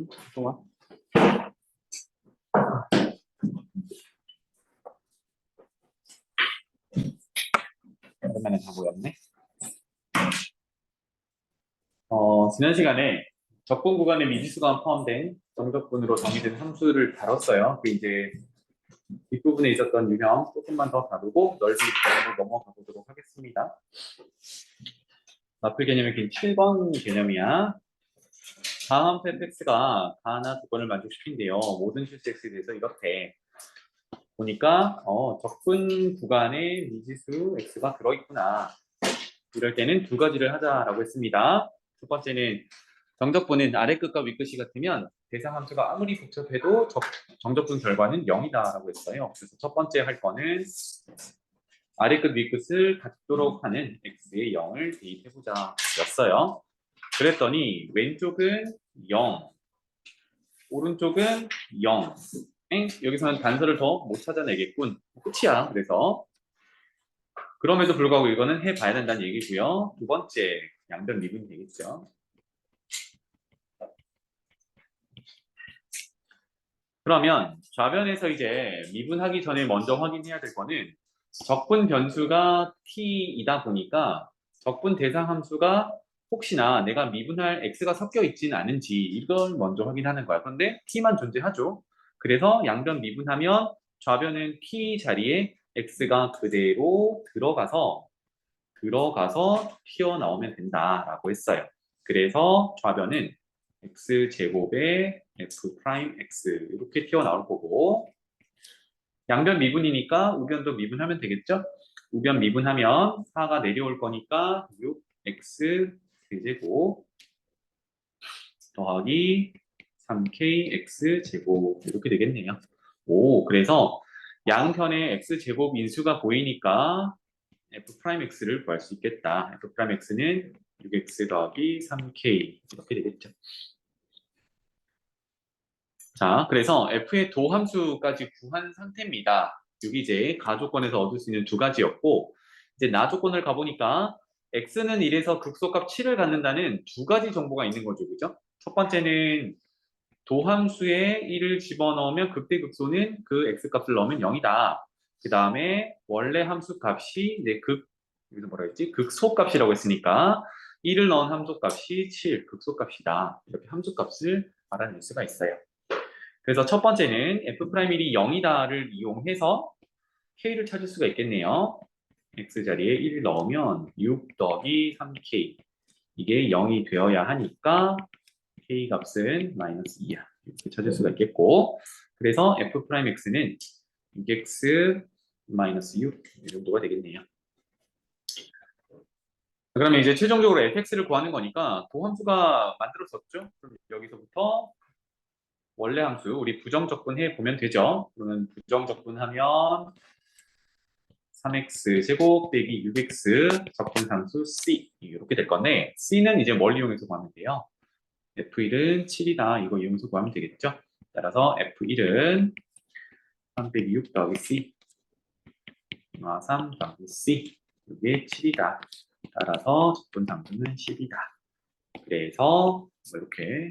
좋아. 오랜만에 다 모였네. 지난 시간에 적분 구간에 미지수가 포함된 정적분으로 정의된 함수를 다뤘어요. 그 이제 뒷부분에 있었던 유형 조금만 더 다루고 넓이 부분으로 넘어가 보도록 하겠습니다. 마플 개념의 긴 7번 개념이야. 다음 함수 fx가 가나 조건을 만족시킨대요. 모든 실수 x에 대해서 이렇대. 보니까 적분 구간에 미지수 x가 들어있구나. 이럴 때는 두 가지를 하자라고 했습니다. 첫 번째는 정적분은 아래 끝과 윗 끝이 같으면 대상 함수가 아무리 복잡해도 정적분 결과는 0이다라고 했어요. 그래서 첫 번째 할 거는 아래 끝, 윗 끝을 같도록 하는 x의 0을 대입해보자 였어요. 그랬더니 왼쪽은 0, 오른쪽은 0. 여기서는 단서를 더 못 찾아내겠군. 끝이야. 그래서 그럼에도 불구하고 이거는 해봐야 된다는 얘기고요. 두 번째, 양변 미분이 되겠죠. 그러면 좌변에서 이제 미분하기 전에 먼저 확인해야 될 거는 적분 변수가 t이다 보니까 적분 대상 함수가 혹시나 내가 미분할 x가 섞여 있지는 않은지 이걸 먼저 확인하는 거야. 그런데 t만 존재하죠. 그래서 양변 미분하면 좌변은 t 자리에 x가 그대로 들어가서 튀어나오면 된다라고 했어요. 그래서 좌변은 x제곱에 f'x 이렇게 튀어나올 거고 양변 미분이니까 우변도 미분하면 되겠죠? 우변 미분하면 4가 내려올 거니까 6x 세제곱 더하기 3kx 제곱 이렇게 되겠네요. 오, 그래서 양편에 x제곱 인수가 보이니까 f'x를 구할 수 있겠다. f'x는 6x 더하기 3k 이렇게 되겠죠. 자, 그래서 f의 도함수까지 구한 상태입니다. 여기 이제 가조건에서 얻을 수 있는 두 가지였고 이제 나조건을 가보니까 x는 1에서 극소값 7을 갖는다는 두 가지 정보가 있는 거죠. 그죠? 첫 번째는 도함수에 1을 집어넣으면 극대극소는 그 x값을 넣으면 0이다. 그 다음에 원래 함수 값이 내 여기서 뭐라 했지? 극소값이라고 했으니까 1을 넣은 함수값이 7, 극소값이다. 이렇게 함수값을 알아낼 수가 있어요. 그래서 첫 번째는 f'1이 0이다를 이용해서 k를 찾을 수가 있겠네요. x 자리에 1을 넣으면 6 더하기 3k 이게 0이 되어야 하니까 k 값은 마이너스 2야. 이렇게 찾을 수가 있겠고 그래서 f'x는 6x 마이너스 6 이 정도가 되겠네요. 그러면 이제 최종적으로 fx를 구하는 거니까 도함수가 만들어졌죠? 그럼 여기서부터 원래 함수 우리 부정적분 해보면 되죠? 그러면 부정적분하면 3x 제곱 빼기 6x 적분함수 c 이렇게 될 건데 c는 이제 뭘 이용해서 구하면 돼요? f1은 7이다 이거 이용해서 구하면 되겠죠? 따라서 f1은 3 빼기 6 더하기 c 3 더하기 c 이게 7이다. 따라서 적분함수는 10이다. 그래서 이렇게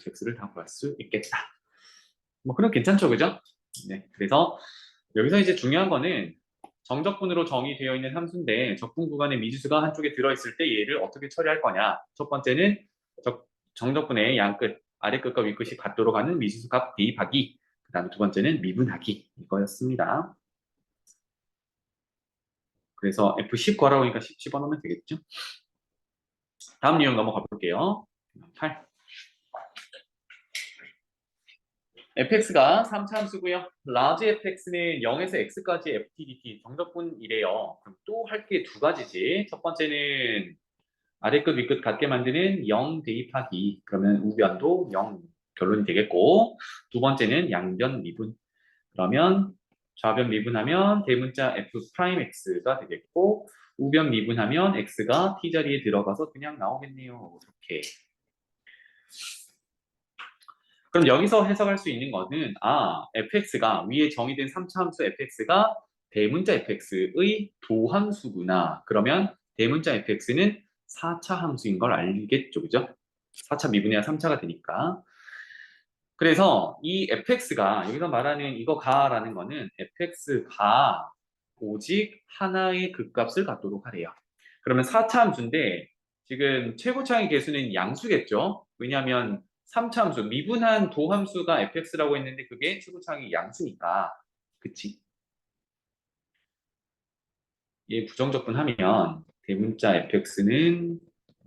fx를 다 구할 수 있겠다. 뭐 그럼 괜찮죠, 그죠? 네, 그래서 여기서 이제 중요한 거는 정적분으로 정의되어 있는 함수인데 적분 구간의 미지수가 한쪽에 들어있을 때 얘를 어떻게 처리할 거냐. 첫 번째는 정적분의 양끝, 아래끝과 윗끝이 같도록 하는 미지수 값 대입하기. 그 다음에 두 번째는 미분하기. 이거였습니다. 그래서 F10 구하라고 하니까 10 집어넣으면 되겠죠. 다음 유형 넘어가 볼게요. 8. fx가 3차 함수고요. large fx는 0에서 x까지 ft, dt 정적분이래요. 그럼 또 할 게 두 가지지. 첫 번째는 아래끝 윗끝 같게 만드는 0 대입하기. 그러면 우변도 0 결론이 되겠고 두 번째는 양변 미분. 그러면 좌변 미분하면 대문자 f'x가 되겠고 우변 미분하면 x가 t자리에 들어가서 그냥 나오겠네요. 이렇게. 그럼 여기서 해석할 수 있는 거는 fx가 위에 정의된 3차 함수 fx가 대문자 fx의 도함수구나. 그러면 대문자 fx는 4차 함수인 걸 알겠죠. 그죠? 4차 미분해야 3차가 되니까. 그래서 이 fx가 여기서 말하는 이거 가라는 거는 fx가 오직 하나의 극값을 갖도록 하래요. 그러면 4차 함수인데 지금 최고차의 개수는 양수겠죠? 왜냐하면 3차 함수, 미분한 도함수가 fx라고 했는데 그게 최고차의 양수니까. 그치? 얘 부정적분하면 대문자 fx는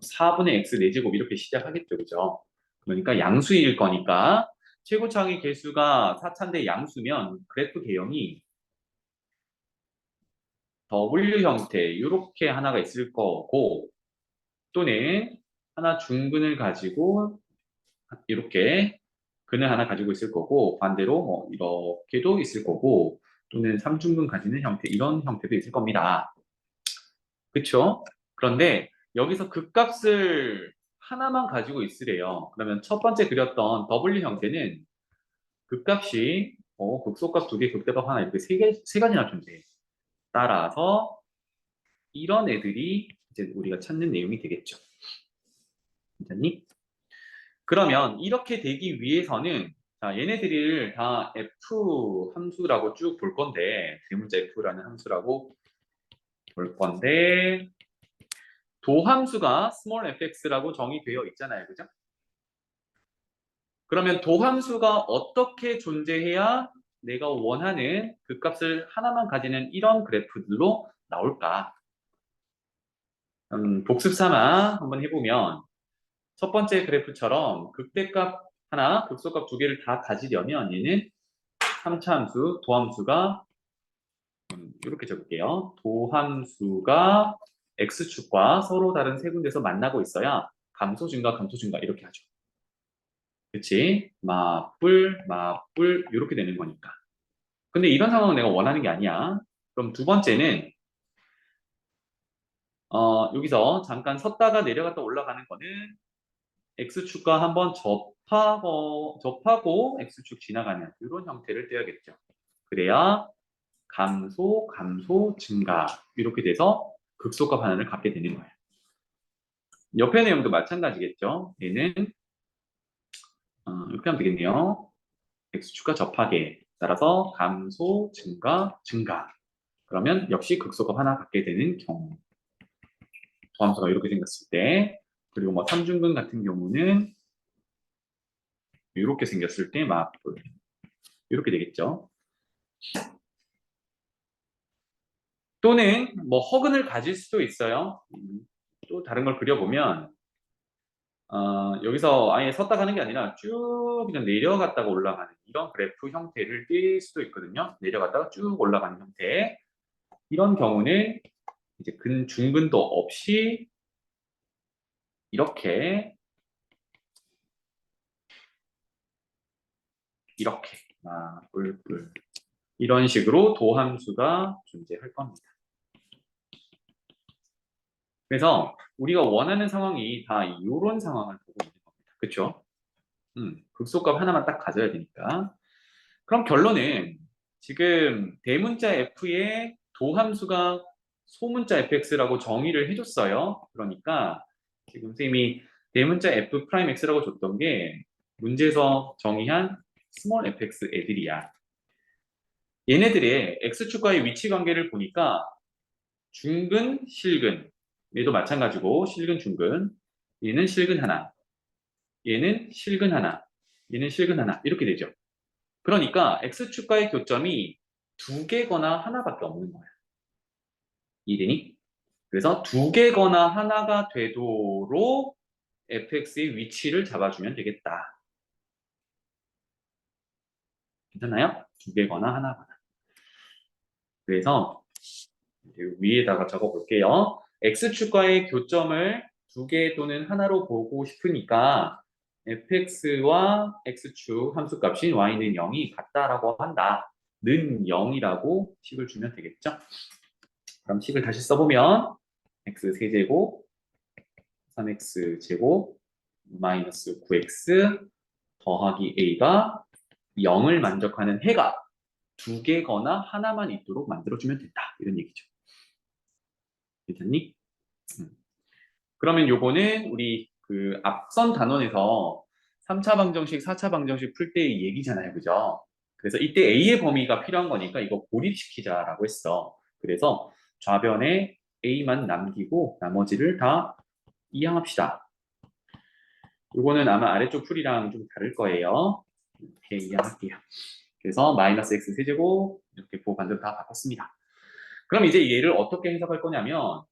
4분의 x 4제곱 이렇게 시작하겠죠. 그죠? 그러니까 양수일 거니까 최고차의 개수가 4차인데 양수면 그래프 개형이 W 형태 이렇게 하나가 있을 거고 또는 하나 중근을 가지고 이렇게 근을 하나 가지고 있을 거고 반대로 뭐 이렇게도 있을 거고 또는 3중근 가지는 형태 이런 형태도 있을 겁니다. 그렇죠? 그런데 여기서 극값을 하나만 가지고 있으래요. 그러면 첫 번째 그렸던 W 형태는 극값이 극소값 두 개, 극대값 하나 이렇게 세 가지나 존재해요. 따라서 이런 애들이 이제 우리가 찾는 내용이 되겠죠. 괜찮니? 그러면 이렇게 되기 위해서는 자, 얘네들을 다 F 함수라고 쭉 볼 건데 대문자 F라는 함수라고 볼 건데 도함수가 small fx라고 정의되어 있잖아요. 그죠? 그러면 도함수가 어떻게 존재해야 내가 원하는 그 값을 하나만 가지는 이런 그래프들로 나올까? 복습 삼아 한번 해보면 첫 번째 그래프처럼 극대값 하나, 극소값 두 개를 다 가지려면 얘는 3차 함수, 도함수가 이렇게 적을게요. 도함수가 x축과 서로 다른 세 군데서 만나고 있어야 감소 증가, 감소 증가 이렇게 하죠. 그치? 맞불, 맞불 이렇게 되는 거니까. 근데 이런 상황은 내가 원하는 게 아니야. 그럼 두 번째는 여기서 잠깐 섰다가 내려갔다 올라가는 거는 x축과 한번 접하고 x축 지나가는 이런 형태를 떼야겠죠. 그래야 감소, 감소, 증가 이렇게 돼서 극소값 하나를 갖게 되는 거예요. 옆에 내용도 마찬가지겠죠. 얘는 이렇게 하면 되겠네요. x축과 접하게 따라서 감소, 증가, 증가. 그러면 역시 극소값 하나 갖게 되는 경우. 도함수가 이렇게 생겼을 때 그리고 뭐 삼중근 같은 경우는 이렇게 생겼을 때 맞불 이렇게 되겠죠. 또는 뭐 허근을 가질 수도 있어요. 또 다른 걸 그려보면 여기서 아예 섰다 가는 게 아니라 쭉 그냥 내려갔다가 올라가는 이런 그래프 형태를 띌 수도 있거든요. 내려갔다가 쭉 올라가는 형태. 이런 경우는 이제 중근도 없이 이렇게 뿔뿔 이런 식으로 도함수가 존재할 겁니다. 그래서 우리가 원하는 상황이 다 이런 상황을 보고 있는 겁니다. 그렇죠? 극소값 하나만 딱 가져야 되니까. 그럼 결론은 지금 대문자 f의 도함수가 소문자 fx라고 정의를 해줬어요. 그러니까 지금 선생님이 대문자 f 프라임 x라고 줬던 게 문제에서 정의한 스몰 fx 애들이야. 얘네들의 x축과의 위치 관계를 보니까 중근, 실근 얘도 마찬가지고 실근, 중근 얘는 실근 하나 얘는 실근 하나 얘는 실근 하나 이렇게 되죠. 그러니까 x축과의 교점이 두 개거나 하나밖에 없는 거야. 이해되니? 그래서 두 개거나 하나가 되도록 fx의 위치를 잡아주면 되겠다. 괜찮나요? 두 개거나 하나거나. 그래서 위에다가 적어볼게요. x축과의 교점을 두 개 또는 하나로 보고 싶으니까 fx와 x축 함수값인 y는 0이 같다라고 한다. 는 0이라고 식을 주면 되겠죠? 그럼 식을 다시 써보면 x 세제곱 3x 제곱 마이너스 9x 더하기 a가 0을 만족하는 해가 두 개거나 하나만 있도록 만들어주면 된다. 이런 얘기죠. 괜찮니? 그러면 요거는 우리 그 앞선 단원에서 3차 방정식, 4차 방정식 풀 때의 얘기잖아요. 그죠? 그래서 이때 A의 범위가 필요한 거니까 이거 고립시키자라고 했어. 그래서 좌변에 A만 남기고 나머지를 다 이항합시다. 이거는 아마 아래쪽 풀이랑 좀 다를 거예요. 이렇게 이항할게요. 그래서 마이너스 x 세제곱 이렇게 부호 반대로 다 바꿨습니다. 그럼 이제 얘를 어떻게 해석할 거냐면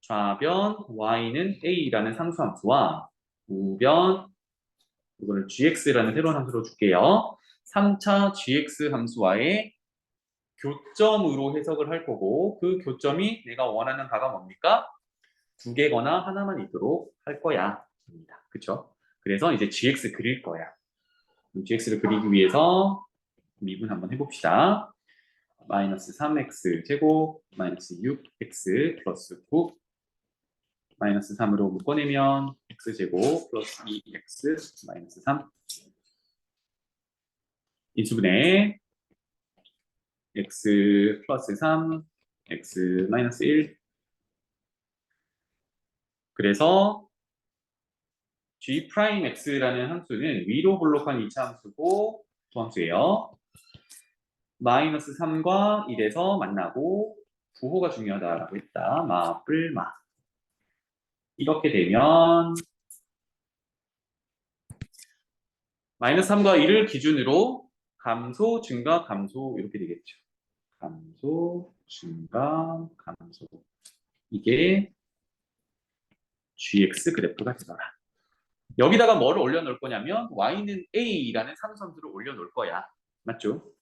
좌변 y는 a라는 상수함수와 우변 이거를 gx라는 새로운 함수로 줄게요. 3차 gx 함수와의 교점으로 해석을 할 거고 그 교점이 내가 원하는 바가 뭡니까? 두 개거나 하나만 있도록 할 거야. 그쵸? 그래서 이제 gx 그릴 거야. gx를 그리기 위해서 미분 한번 해봅시다. 마이너스 3x 제곱 마이너스 6x 플러스 9 마이너스 3으로 묶어내면 x제곱 플러스 2x 마이너스 3 인수분해 x 플러스 3 x 마이너스 1 그래서 g'x라는 함수는 위로 블록한 2차 함수고 소함수예요. 마이너스 3과 1에서 만나고 부호가 중요하다라고 했다. 마뿔마 이렇게 되면 마이너스 3과 1을 기준으로 감소, 증가, 감소 이렇게 되겠죠. 감소, 증가, 감소 이게 gx 그래프가 되더라. 여기다가 뭐를 올려놓을 거냐면 y는 a라는 상수함수를 올려놓을 거야. 맞죠?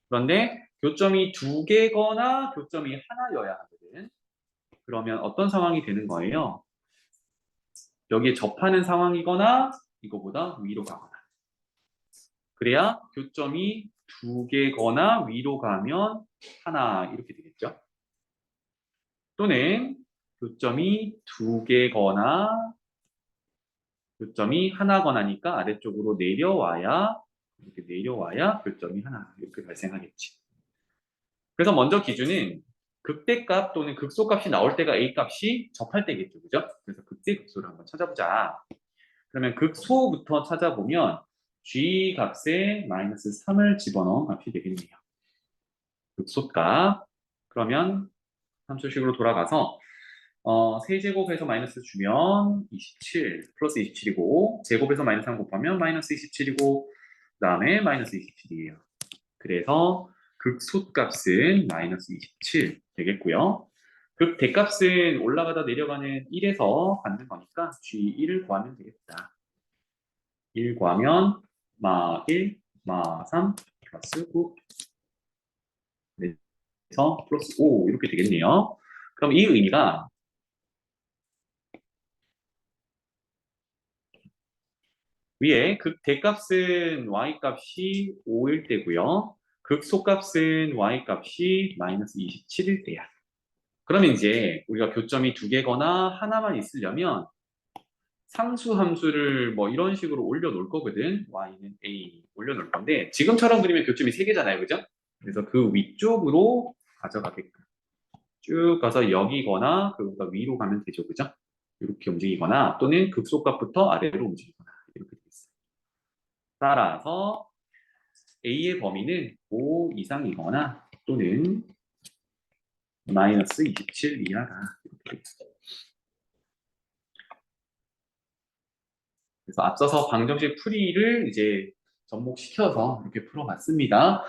그런데 교점이 두 개거나 교점이 하나여야 하거든. 그러면 어떤 상황이 되는 거예요? 여기에 접하는 상황이거나 이거보다 위로 가거나. 그래야 교점이 두 개거나 위로 가면 하나 이렇게 되겠죠. 또는 교점이 두 개거나 교점이 하나거나니까 아래쪽으로 내려와야 이렇게 내려와야 교점이 하나 이렇게 발생하겠지. 그래서 먼저 기준은 극대값 또는 극소값이 나올 때가 A 값이 접할 때겠죠. 그죠? 그래서 극대극소를 한번 찾아보자. 그러면 극소부터 찾아보면 G 값에 마이너스 3을 집어넣은 값이 되겠네요. 극소값. 그러면 함수식으로 돌아가서 세제곱에서 마이너스 주면 27 플러스 27이고 제곱에서 마이너스 3 곱하면 마이너스 27이고 그 다음에 마이너스 27이에요. 그래서 극소값은 마이너스 27 되겠고요. 극대값은 올라가다 내려가는 1에서 받는 거니까 G1을 구하면 되겠다. 1 구하면 마 1, 마 3, 플러스 9 그래서 플러스 5 이렇게 되겠네요. 그럼 이 의미가 위에 극대값은 y값이 5일 때고요. 극소값은 y값이 마이너스 27일 때야. 그러면 이제 우리가 교점이 두 개거나 하나만 있으려면 상수 함수를 뭐 이런 식으로 올려놓을 거거든. y는 a 올려놓을 건데 지금처럼 그리면 교점이 세 개잖아요. 그죠? 그래서 그 위쪽으로 가져가게끔 쭉 가서 여기거나 그보다 위로 가면 되죠. 그죠? 이렇게 움직이거나 또는 극소값부터 아래로 움직이거나 이렇게 되겠어요. 따라서 A의 범위는 5 이상이거나 또는 마이너스 27 이하다. 이렇게 되겠어요. 그래서 앞서서 방정식 풀이를 이제 접목시켜서 이렇게 풀어봤습니다.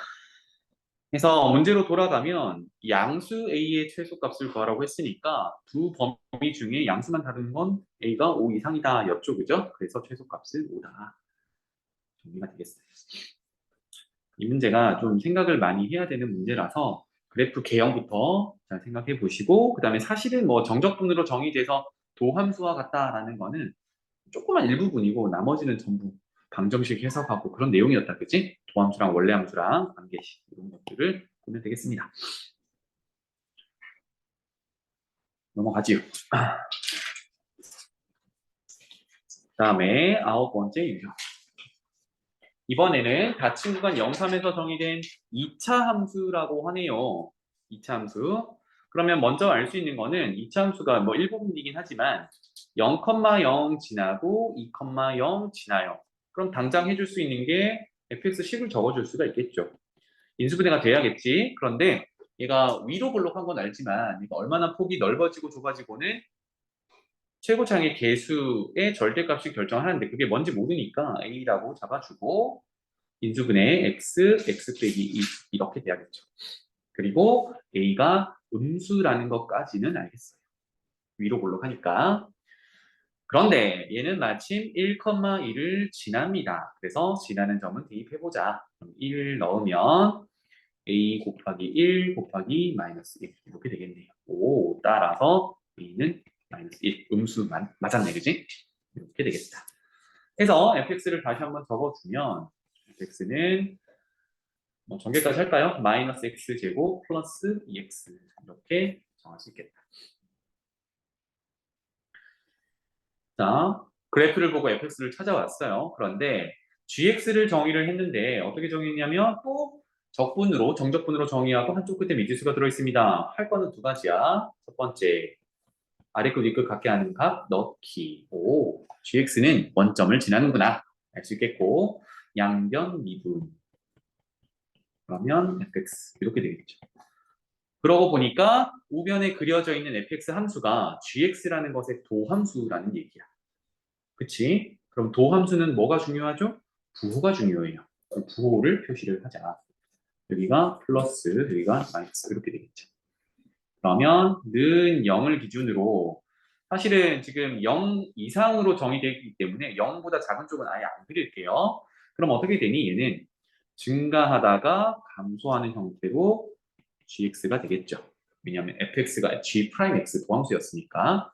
그래서 문제로 돌아가면 양수 A의 최소값을 구하라고 했으니까 두 범위 중에 양수만 다른 건 A가 5 이상이다 였죠. 그죠? 그래서 최소값은 5다. 정리가 되겠어요. 이 문제가 좀 생각을 많이 해야 되는 문제라서 그래프 개형부터 잘 생각해 보시고 그 다음에 사실은 뭐 정적분으로 정의돼서 도함수와 같다라는 거는 조그만 일부분이고 나머지는 전부 방정식 해석하고 그런 내용이었다. 그치? 도함수랑 원래함수랑 관계식 이런 것들을 보면 되겠습니다. 넘어가지요. 그 다음에 9번째 유형. 이번에는 닫힌 구간 0,3에서 정의된 2차 함수라고 하네요. 2차 함수. 그러면 먼저 알 수 있는 거는 2차 함수가 뭐 일부분이긴 하지만 0,0 지나고 2,0 지나요. 그럼 당장 해줄 수 있는 게 fx식을 적어줄 수가 있겠죠. 인수분해가 돼야겠지. 그런데 얘가 위로 볼록한 건 알지만 얘가 얼마나 폭이 넓어지고 좁아지고는 최고차항의 개수의 절대값이 결정하는데 그게 뭔지 모르니까 a라고 잡아주고 인수분해 x 빼기 2 이렇게 돼야겠죠. 그리고 a가 음수라는 것까지는 알겠어요. 위로 볼록하니까. 그런데 얘는 마침 1,1을 지납니다. 그래서 지나는 점은 대입해보자. 1 넣으면 a 곱하기 1 곱하기 마이너스 1 이렇게 되겠네요. 오, 따라서 a는 마이너스 1 음수 맞았네, 그지? 이렇게 되겠다. 해서 fx를 다시 한번 적어주면 fx는 뭐 전개까지 할까요? 마이너스 x제곱 플러스 2x 이렇게 정할 수 있겠다. 자, 그래프를 보고 fx를 찾아왔어요. 그런데 gx를 정의를 했는데 어떻게 정의했냐면 또 적분으로 정적분으로 정의하고 한쪽 끝에 미지수가 들어있습니다. 할 거는 두 가지야. 첫 번째, 아래 끝, 위 끝 같게 하는 값 넣기. 오, gx는 원점을 지나는구나. 알 수 있겠고 양변 미분. 그러면 fx 이렇게 되겠죠. 그러고 보니까 우변에 그려져 있는 fx 함수가 gx라는 것의 도함수라는 얘기야. 그치? 그럼 도함수는 뭐가 중요하죠? 부호가 중요해요. 부호를 표시를 하자. 여기가 플러스, 여기가 마이너스 이렇게 되겠죠. 그러면 는 0을 기준으로 사실은 지금 0 이상으로 정의되어 있기 때문에 0보다 작은 쪽은 아예 안 그릴게요. 그럼 어떻게 되니? 얘는 증가하다가 감소하는 형태로 gx가 되겠죠. 왜냐하면 fx가 g'x 도함수였으니까.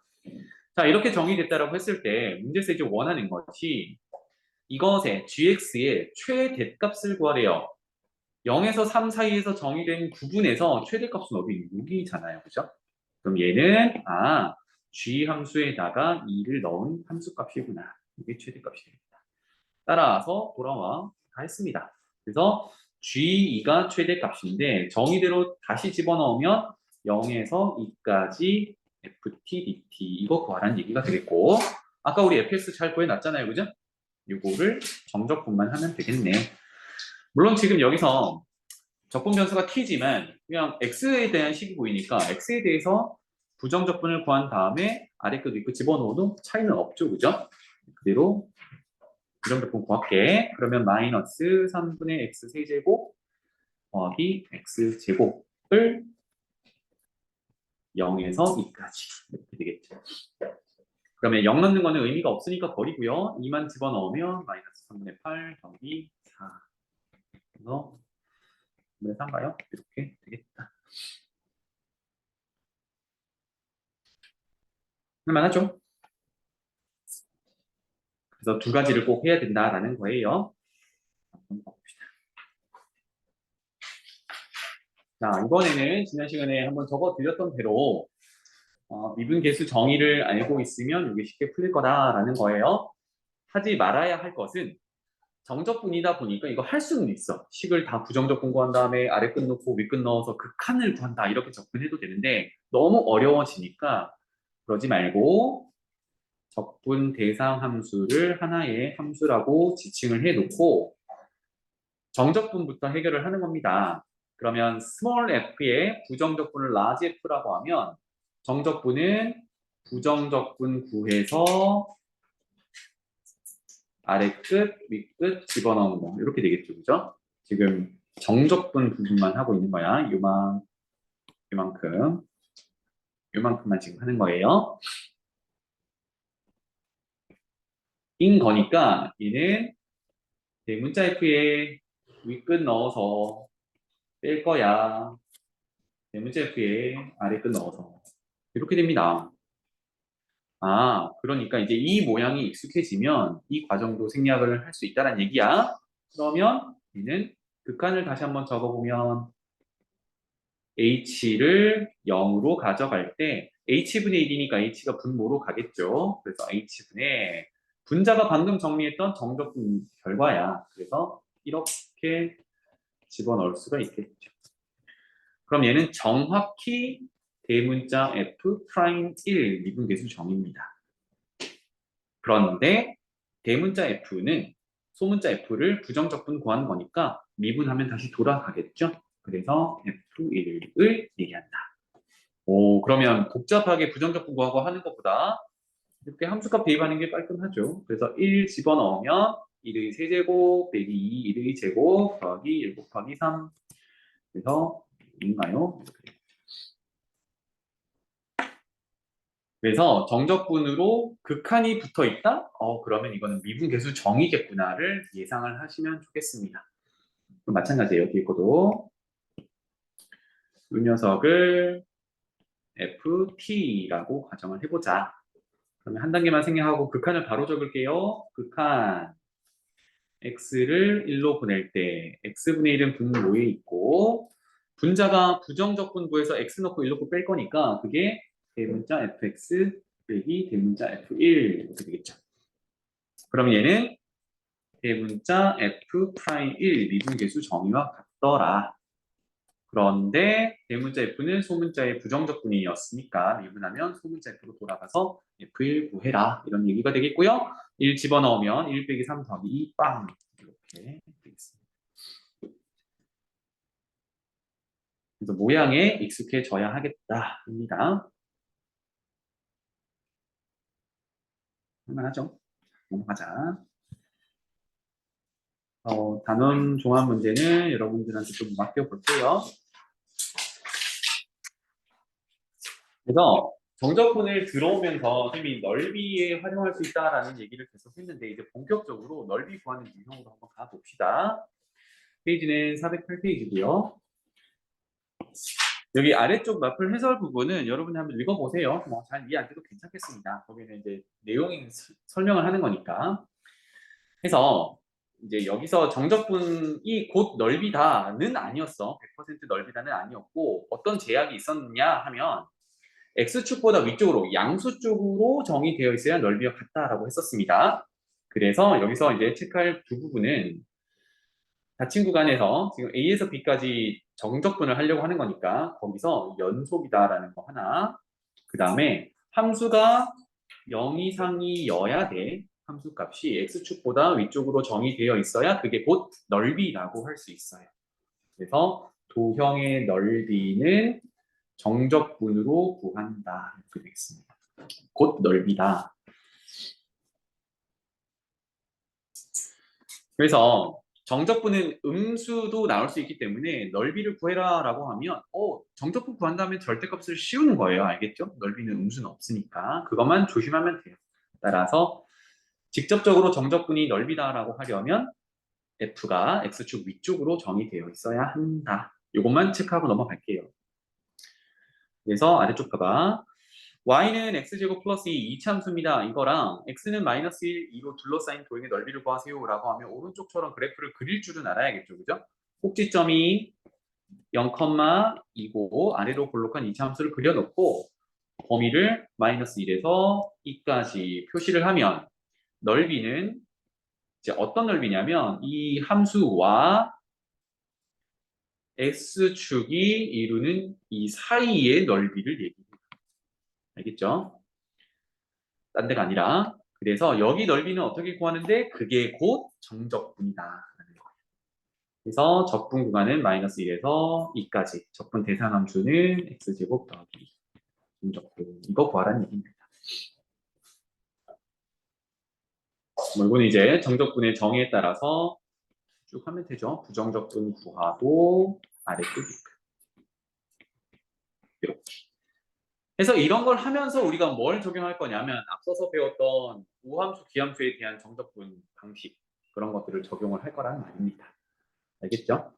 자, 이렇게 정의됐다라고 했을 때 문제에서 이제 원하는 것이 이것의 gx의 최대값을 구하래요. 0에서 3 사이에서 정의된 구분에서 최대값은 어디 있는 6이잖아요. 그죠? 그럼 얘는 g 함수에다가 2를 넣은 함수값이구나. 이게 최대값이 됩니다. 따라서 돌아와 다 했습니다. 그래서 g2가 최대값인데 정의대로 다시 집어넣으면 0에서 2까지 ft dt 이거 구하라는 얘기가 되겠고 아까 우리 fx 잘 구해놨잖아요. 그죠? 이거를 정적분만 하면 되겠네. 물론 지금 여기서 적분 변수가 t지만 그냥 x에 대한 식이 보이니까 x에 대해서 부정적분을 구한 다음에 아래 끝, 위 끝 집어넣어도 차이는 없죠. 그죠? 그대로 부정적분 구할게. 그러면 마이너스 3분의 x 세제곱 더하기 x 제곱을 0에서 2까지 이렇게 되겠죠. 그러면 0 넣는 거는 의미가 없으니까 버리고요. 2만 집어넣으면 마이너스 3분의 8 더하기 4 그래서 3분의 3가요? 이렇게 되겠다. 할만하죠? 그래서 두 가지를 꼭 해야 된다라는 거예요. 한번 봐봅시다. 자, 이번에는 지난 시간에 한번 적어드렸던 대로 미분 계수 정의를 알고 있으면 이게 쉽게 풀릴 거다라는 거예요. 하지 말아야 할 것은 정적분이다 보니까 이거 할 수는 있어. 식을 다 부정적분 구한 다음에 아래 끝 넣고 위 끝 넣어서 극한을 구한다 이렇게 접근해도 되는데 너무 어려워지니까 그러지 말고 적분 대상 함수를 하나의 함수라고 지칭을 해놓고 정적분부터 해결을 하는 겁니다. 그러면 small f의 부정적분을 large f라고 하면 정적분은 부정적분 구해서 아래 끝, 위 끝 집어넣는 거 이렇게 되겠죠, 그죠? 지금 정적분 부분만 하고 있는 거야. 요만큼만 지금 하는 거예요. 인 거니까 얘는 문자 f에 위 끝 넣어서 뺄 거야. 문자 f에 아래 끝 넣어서 이렇게 됩니다. 그러니까 이제 이 모양이 익숙해지면 이 과정도 생략을 할 수 있다는 얘기야. 그러면 얘는 극한을 다시 한번 적어보면 h를 0으로 가져갈 때 h분의 1이니까 h가 분모로 가겠죠. 그래서 h분의 분자가 방금 정리했던 정적분 결과야. 그래서 이렇게 집어넣을 수가 있겠죠. 그럼 얘는 정확히 대문자 f 프라임 1 미분계수 정의입니다. 그런데 대문자 F는 소문자 F를 부정적분 구하는 거니까 미분하면 다시 돌아가겠죠. 그래서 F1을 얘기한다. 오, 그러면 복잡하게 부정적분 구하고 하는 것보다 이렇게 함수값 대입하는 게 깔끔하죠. 그래서 1 집어넣으면 1의 세제곱 빼기 2, 1의 제곱 더하기 1 곱하기 3. 그래서 인가요? 그래서 정적분으로 극한이 붙어 있다? 그러면 이거는 미분계수 정이겠구나를 예상을 하시면 좋겠습니다. 그럼 마찬가지예요. 뒤에 거도. 이 녀석을 ft라고 가정을 해보자. 그러면 한 단계만 생략하고 극한을 바로 적을게요. 극한 x를 1로 보낼 때 x분의 1은 분모에 있고 분자가 부정적분부에서 x 넣고 1 넣고 뺄 거니까 그게 대문자 fx 빼기 대문자 f1 이렇게 되겠죠. 그럼 얘는 대문자 f'1 미분계수 정의와 같더라. 그런데 대문자 f는 소문자의 부정적분이었으니까 미분하면 소문자 f로 돌아가서 f1 구해라. 이런 얘기가 되겠고요. 1 집어넣으면 1 빼기 3 더하기 2 빵. 이렇게 되겠습니다. 그래서 모양에 익숙해져야 하겠다입니다. 할만하죠? 넘어가자. 단원 종합 문제는 여러분들한테 좀 맡겨볼게요. 그래서 정적분을 들어오면서 선생님이 넓이에 활용할 수 있다라는 얘기를 계속 했는데 이제 본격적으로 넓이 구하는 유형으로 한번 가봅시다. 페이지는 408페이지고요. 여기 아래쪽 마플 해설 부분은 여러분이 한번 읽어보세요. 뭐 잘 이해 안 돼도 괜찮겠습니다. 거기는 이제 내용이 설명을 하는 거니까. 해서 이제 여기서 정적분이 곧 넓이다는 아니었어. 100% 넓이다는 아니었고 어떤 제약이 있었느냐 하면 X축보다 위쪽으로 양수 쪽으로 정의되어 있어야 넓이와 같다라고 했었습니다. 그래서 여기서 이제 체크할 두 부분은 닫힌 구간에서 지금 A에서 B까지 정적분을 하려고 하는 거니까 거기서 연속이다라는 거 하나, 그 다음에 함수가 0 이상이어야 돼. 함수값이 X축보다 위쪽으로 정의되어 있어야 그게 곧 넓이라고 할 수 있어요. 그래서 도형의 넓이는 정적분으로 구한다. 이렇게 되겠습니다. 곧 넓이다. 그래서 정적분은 음수도 나올 수 있기 때문에 넓이를 구해라 라고 하면 정적분 구한다면 절대값을 씌우는 거예요. 알겠죠? 넓이는 음수는 없으니까 그것만 조심하면 돼요. 따라서 직접적으로 정적분이 넓이다라고 하려면 F가 X축 위쪽으로 정의되어 있어야 한다. 이것만 체크하고 넘어갈게요. 그래서 아래쪽 봐봐. y는 x제곱 플러스 2 이차함수입니다. 이거랑 x는 마이너스 1, 2로 둘러싸인 도형의 넓이를 구하세요 라고 하면 오른쪽처럼 그래프를 그릴 줄은 알아야겠죠. 그죠? 꼭지점이 0,2고 아래로 볼록한 이차함수를 그려놓고 범위를 마이너스 1에서 2까지 표시를 하면 넓이는 이제 어떤 넓이냐면 이 함수와 x축이 이루는 이 사이의 넓이를 얘기해요. 알겠죠? 딴 데가 아니라. 그래서 여기 넓이는 어떻게 구하는데 그게 곧 정적분이다 라는 거예요. 그래서 적분 구간은 마이너스 1에서 2까지 적분 대상 함수는 x제곱 더하기 정적분 이거 구하라는 얘기입니다. 뭐 이거는 이제 정적분의 정의에 따라서 쭉 하면 되죠. 부정적분 구하고 아래쪽 이렇게. 그래서 이런 걸 하면서 우리가 뭘 적용할 거냐면 앞서서 배웠던 우함수, 기함수에 대한 정적분 방식 그런 것들을 적용을 할 거라는 말입니다. 알겠죠?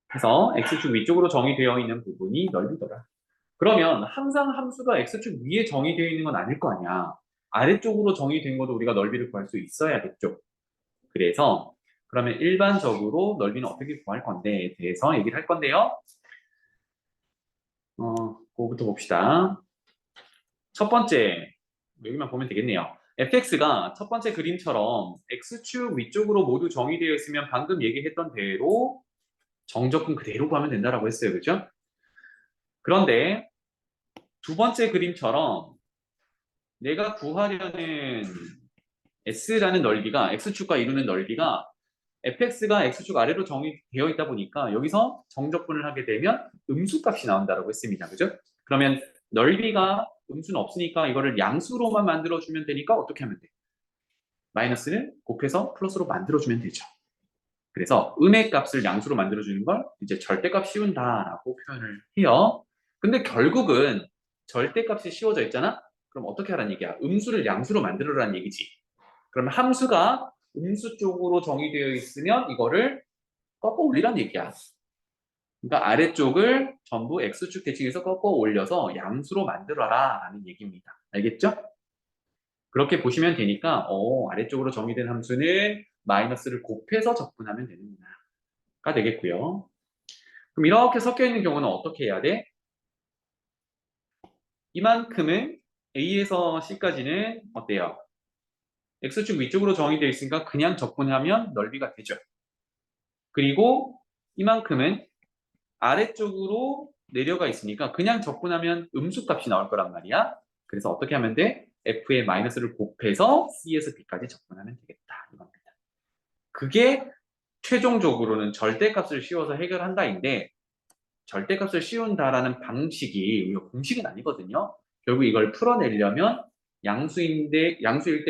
그래서 x축 위쪽으로 정의되어 있는 부분이 넓이더라. 그러면 항상 함수가 x축 위에 정의되어 있는 건 아닐 거 아니야. 아래쪽으로 정의된 것도 우리가 넓이를 구할 수 있어야겠죠. 그래서 그러면 일반적으로 넓이는 어떻게 구할 건데에 대해서 얘기를 할 건데요. 그거부터 봅시다. 첫 번째, 여기만 보면 되겠네요. fx가 첫 번째 그림처럼 x축 위쪽으로 모두 정의되어 있으면 방금 얘기했던 대로 정적분 그대로 구하면 된다라고 했어요. 그죠? 그런데 두 번째 그림처럼 내가 구하려는 S라는 넓이가, X축과 이루는 넓이가 fx가 x축 아래로 정의되어 있다 보니까 여기서 정적분을 하게 되면 음수값이 나온다고 했습니다. 그죠? 그러면 넓이가 음수는 없으니까 이거를 양수로만 만들어주면 되니까 어떻게 하면 돼? 마이너스를 곱해서 플러스로 만들어주면 되죠. 그래서 음의 값을 양수로 만들어주는 걸 이제 절대값 씌운다라고 표현을 해요. 근데 결국은 절대값이 씌워져 있잖아? 그럼 어떻게 하라는 얘기야? 음수를 양수로 만들어라는 얘기지. 그러면 함수가 음수 쪽으로 정의되어 있으면 이거를 꺾어 올리란 얘기야. 그러니까 아래쪽을 전부 x축 대칭해서 꺾어 올려서 양수로 만들어라 라는 얘기입니다. 알겠죠? 그렇게 보시면 되니까 아래쪽으로 정의된 함수는 마이너스를 곱해서 적분하면 되는구나가 되겠고요. 그럼 이렇게 섞여 있는 경우는 어떻게 해야 돼? 이만큼은 A에서 C까지는 어때요? x축 위쪽으로 정의되어 있으니까 그냥 적분하면 넓이가 되죠. 그리고 이만큼은 아래쪽으로 내려가 있으니까 그냥 적분하면 음수값이 나올 거란 말이야. 그래서 어떻게 하면 돼? f의 마이너스를 곱해서 c에서 b까지 적분하면 되겠다. 이겁니다. 그게 최종적으로는 절대값을 씌워서 해결한다인데 절대값을 씌운다라는 방식이 공식은 아니거든요. 결국 이걸 풀어내려면 양수일 때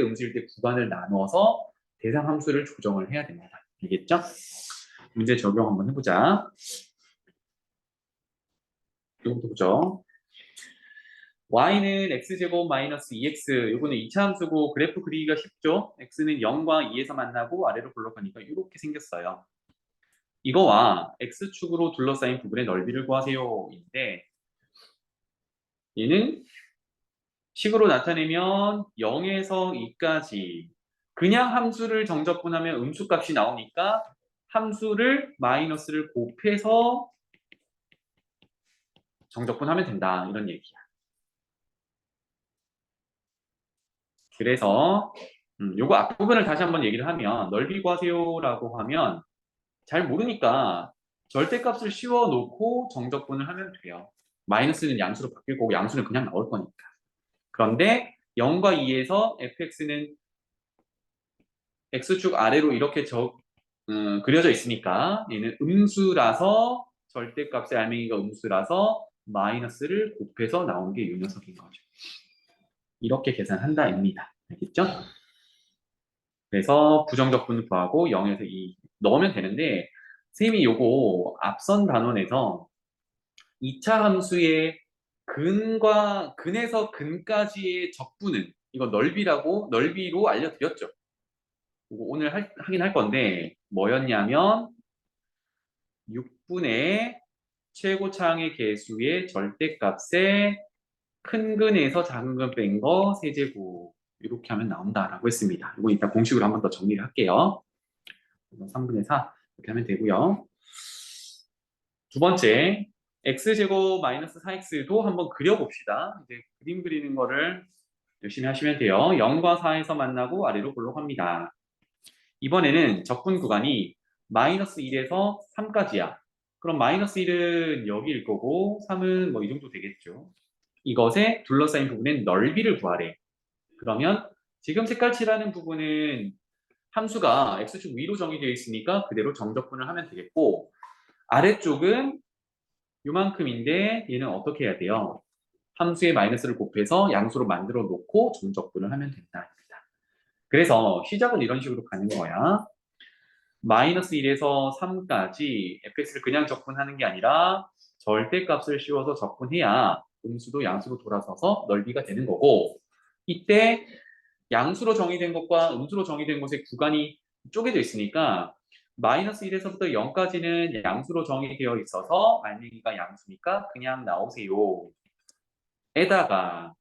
음수일 때 구간을 나누어서 대상 함수를 조정을 해야 됩니다. 알겠죠? 문제 적용 한번 해보자. 이것부터 보죠. y는 x제곱 마이너스 2x, 요거는 2차 함수고 그래프 그리기가 쉽죠? x는 0과 2에서 만나고 아래로 블록하니까 이렇게 생겼어요. 이거와 x축으로 둘러싸인 부분의 넓이를 구하세요 인데 얘는 식으로 나타내면 0에서 2까지 그냥 함수를 정적분하면 음수값이 나오니까 함수를 마이너스를 곱해서 정적분하면 된다 이런 얘기야. 그래서 요거 앞부분을 다시 한번 얘기를 하면 넓이 구하세요라고 하면 잘 모르니까 절대값을 씌워 놓고 정적분을 하면 돼요. 마이너스는 양수로 바뀔 거고 양수는 그냥 나올 거니까. 그런데 0과 2에서 fx는 x축 아래로 이렇게 그려져 있으니까 얘는 음수라서 절대값의 알맹이가 음수라서 마이너스를 곱해서 나온 게 이 녀석인 거죠. 이렇게 계산한다입니다. 알겠죠? 그래서 부정적분을 구하고 0에서 2 넣으면 되는데 쌤이 요거 앞선 단원에서 2차 함수의 근에서 근까지의 적분은 이거 넓이로 알려드렸죠. 오늘 하긴 할 건데 뭐였냐면 6분의 최고차항의 개수의 절대값에 큰 근에서 작은 근 뺀 거 세제곱 이렇게 하면 나온다라고 했습니다. 이거 이따 공식으로 한 번 더 정리를 할게요. 3분의 4 이렇게 하면 되고요. 두 번째 x제곱 마이너스 4x도 한번 그려봅시다. 이제 그림 그리는 거를 열심히 하시면 돼요. 0과 4에서 만나고 아래로 볼록합니다. 이번에는 적분 구간이 마이너스 1에서 3까지야. 그럼 마이너스 1은 여기일 거고 3은 뭐 이 정도 되겠죠. 이것에 둘러싸인 부분의 넓이를 구하래. 그러면 지금 색깔 칠하는 부분은 함수가 x축 위로 정의되어 있으니까 그대로 정적분을 하면 되겠고 아래쪽은 요만큼인데 얘는 어떻게 해야 돼요? 함수의 마이너스를 곱해서 양수로 만들어 놓고 정적분을 하면 된다. 그래서 시작은 이런 식으로 가는 거야. 마이너스 1에서 3까지 fx를 그냥 적분하는 게 아니라 절대값을 씌워서 적분해야 음수도 양수로 돌아서서 넓이가 되는 거고 이때 양수로 정의된 것과 음수로 정의된 것의 구간이 쪼개져 있으니까 마이너스 1에서부터 0까지는 양수로 정의되어 있어서 알맹이가 양수니까 그냥 나오세요. 에다가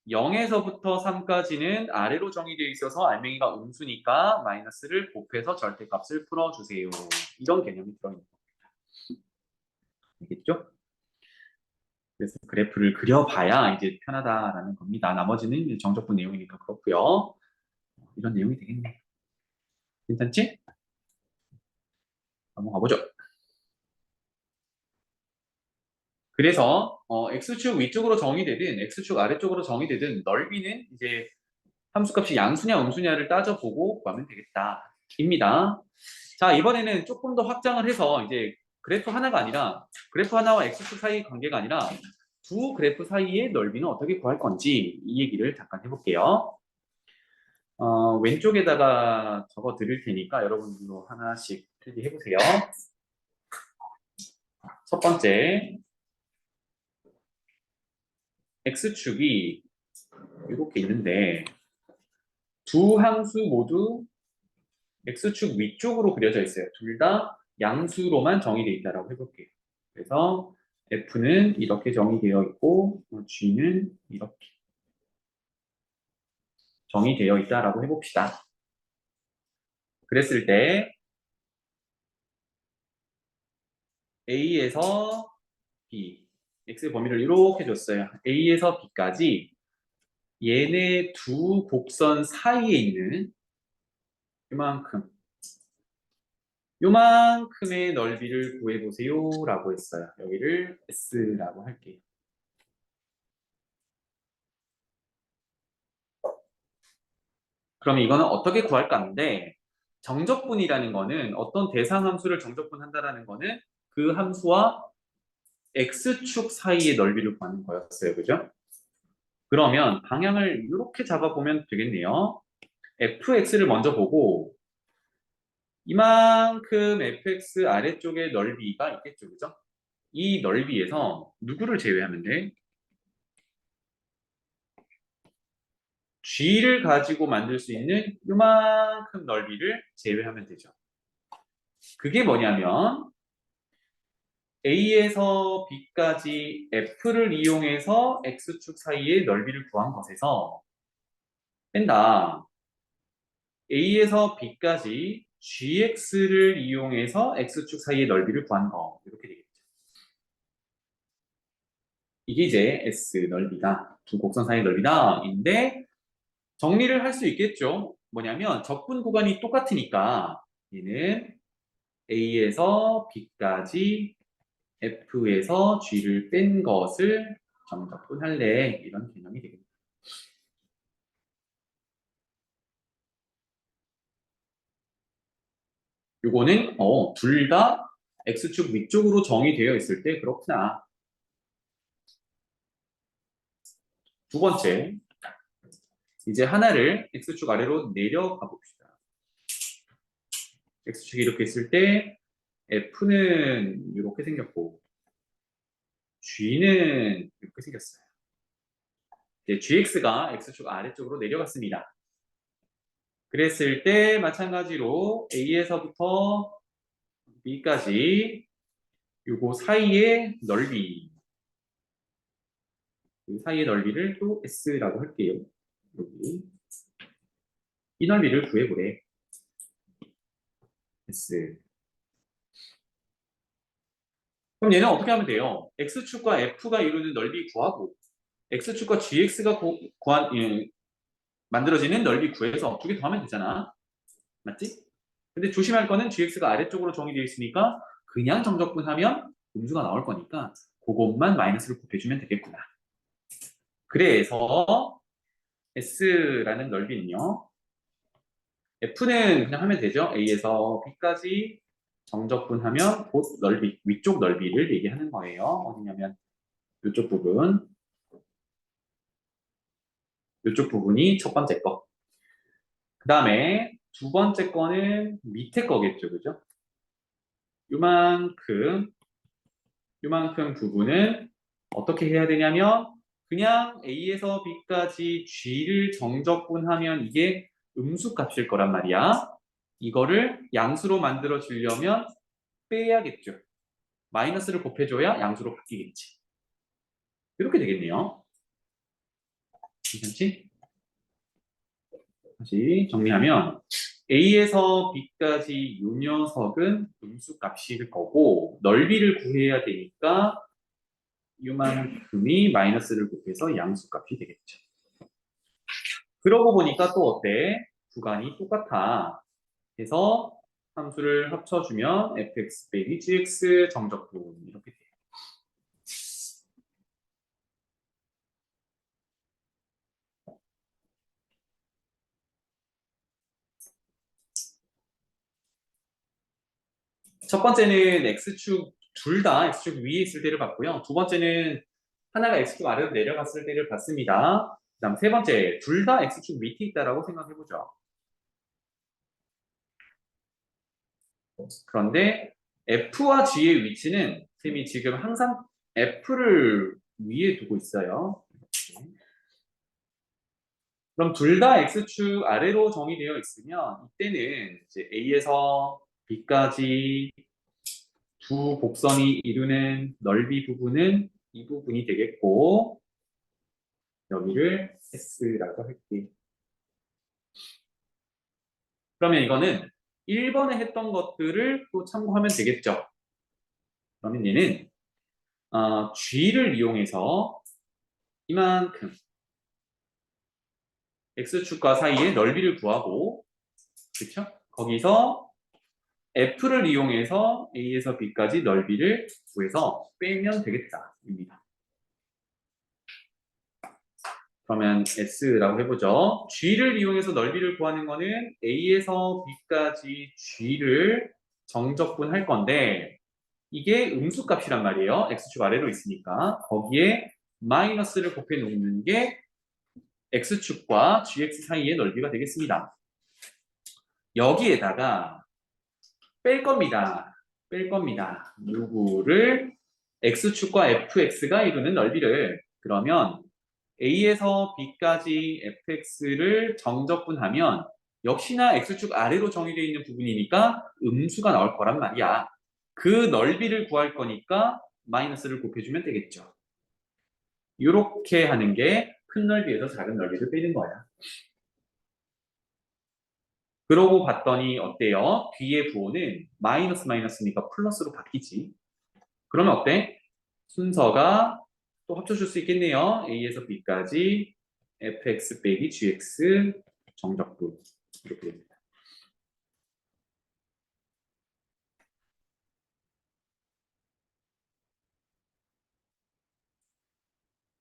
0에서부터 3까지는 아래로 정의되어 있어서 알맹이가 음수니까 마이너스를 곱해서 절대값을 풀어주세요. 이런 개념이 들어있는 겁니다. 알겠죠? 그래서 그래프를 그려봐야 이제 편하다라는 겁니다. 나머지는 정적분 내용이니까 그렇고요. 이런 내용이 되겠네요. 괜찮지? 한번 가보죠. 그래서 x축 위쪽으로 정의되든 x축 아래쪽으로 정의되든 넓이는 이제 함수값이 양수냐 음수냐를 따져보고 구하면 되겠다. 입니다. 자, 이번에는 조금 더 확장을 해서 이제 그래프 하나가 아니라 그래프 하나와 x축 사이의 관계가 아니라 두 그래프 사이의 넓이는 어떻게 구할 건지 이 얘기를 잠깐 해볼게요. 왼쪽에다가 적어 드릴 테니까 여러분들도 하나씩 필기해 보세요. 첫 번째, x축이 이렇게 있는데 두 함수 모두 x축 위쪽으로 그려져 있어요. 둘 다 양수로만 정의되어 있다라고 해볼게요. 그래서 f는 이렇게 정의되어 있고 g는 이렇게 정의되어 있다라고 해봅시다. 그랬을 때 A에서 B, X의 범위를 이렇게 줬어요. A에서 B까지 얘네 두 곡선 사이에 있는 요만큼의 넓이를 구해보세요 라고 했어요. 여기를 S라고 할게요. 그럼 이거는 어떻게 구할까 하는데 정적분이라는 거는 어떤 대상 함수를 정적분한다라는 거는 그 함수와 X축 사이의 넓이를 구하는 거였어요. 그죠? 그러면 방향을 이렇게 잡아보면 되겠네요. fx를 먼저 보고 이만큼 fx 아래쪽에 넓이가 있겠죠. 그죠? 이 넓이에서 누구를 제외하면 돼? g를 가지고 만들 수 있는 이만큼 넓이를 제외하면 되죠. 그게 뭐냐면 A에서 B까지 F를 이용해서 X축 사이의 넓이를 구한 것에서 뺀다. A에서 B까지 GX를 이용해서 X축 사이의 넓이를 구한 거. 이렇게 되겠죠. 이게 이제 S 넓이다. 두 곡선 사이의 넓이다. 인데 정리를 할 수 있겠죠. 뭐냐면 적분 구간이 똑같으니까 얘는 A에서 B까지 F에서 G를 뺀 것을 정적분할래. 이런 개념이 되겠죠. 요거는 둘 다 X축 위쪽으로 정의되어 있을 때 그렇구나. 두 번째, 이제 하나를 X축 아래로 내려가 봅시다. X축이 이렇게 있을 때 F는 이렇게 생겼고 G는 이렇게 생겼어요. 이제 GX가 X축 아래쪽으로 내려갔습니다. 그랬을 때 마찬가지로 A에서부터 B까지 요거 사이의 넓이 그 사이의 넓이를 또 S라고 할게요. 여기 이 넓이를 구해보래. S. 그럼 얘는 어떻게 하면 돼요? X축과 F가 이루는 넓이 구하고 X축과 GX가 만들어지는 넓이 구해서 두 개 더하면 되잖아. 맞지? 근데 조심할 거는 GX가 아래쪽으로 정의되어 있으니까 그냥 정적분하면 음수가 나올 거니까 그것만 마이너스를 곱해주면 되겠구나. 그래서 S라는 넓이는요. F는 그냥 하면 되죠. A에서 B까지 정적분하면 곧 넓이, 위쪽 넓이를 얘기하는 거예요. 어디냐면 이쪽 부분, 이쪽 부분이 첫 번째 거. 그 다음에 두 번째 거는 밑에 거겠죠. 그죠? 요만큼, 요만큼 부분은 어떻게 해야 되냐면 그냥 A에서 B까지 G를 정적분하면 이게 음수 값일 거란 말이야. 이거를 양수로 만들어 주려면 빼야겠죠. 마이너스를 곱해줘야 양수로 바뀌겠지. 이렇게 되겠네요. 괜찮지? 다시 정리하면 A에서 B까지 이 녀석은 음수 값일 거고 넓이를 구해야 되니까 이만큼이 마이너스를 곱해서 양수 값이 되겠죠. 그러고 보니까 또 어때? 구간이 똑같아. 그래서 함수를 합쳐주면 fx 빼기 gx 정적분 이렇게 돼요. 첫 번째는 X축 둘 다 X축 위에 있을 때를 봤고요. 두 번째는 하나가 X축 아래로 내려갔을 때를 봤습니다. 그다음 세 번째, 둘 다 X축 밑에 있다라고 생각해보죠. 그런데 F와 G의 위치는 쌤이 지금 항상 F를 위에 두고 있어요. 그럼 둘 다 X축 아래로 정의되어 있으면 이때는 이제 A에서 B까지 두 곡선이 이루는 넓이 부분은 이 부분이 되겠고 여기를 S라고 할게요. 그러면 이거는 1번에 했던 것들을 또 참고하면 되겠죠. 그러면 얘는 G를 이용해서 이만큼 X축과 사이의 넓이를 구하고 그렇죠? 거기서 F를 이용해서 A에서 B까지 넓이를 구해서 빼면 되겠다입니다. 그러면 S라고 해보죠. G를 이용해서 넓이를 구하는 거는 A에서 B까지 G를 정적분할 건데 이게 음수값이란 말이에요. X축 아래로 있으니까 거기에 마이너스를 곱해 놓는 게 X축과 GX 사이의 넓이가 되겠습니다. 여기에다가 뺄 겁니다. 뺄 겁니다. 누구를 X축과 FX가 이루는 넓이를 그러면 A에서 B까지 fx를 정적분하면 역시나 x축 아래로 정의되어 있는 부분이니까 음수가 나올 거란 말이야. 그 넓이를 구할 거니까 마이너스를 곱해주면 되겠죠. 이렇게 하는 게 큰 넓이에서 작은 넓이를 빼는 거야. 그러고 봤더니 어때요? 뒤에 부호는 마이너스 마이너스니까 플러스로 바뀌지. 그러면 어때? 순서가 또 합쳐줄 수 있겠네요. A에서 B까지 fx 빼기 gx 정적분 이렇게 됩니다.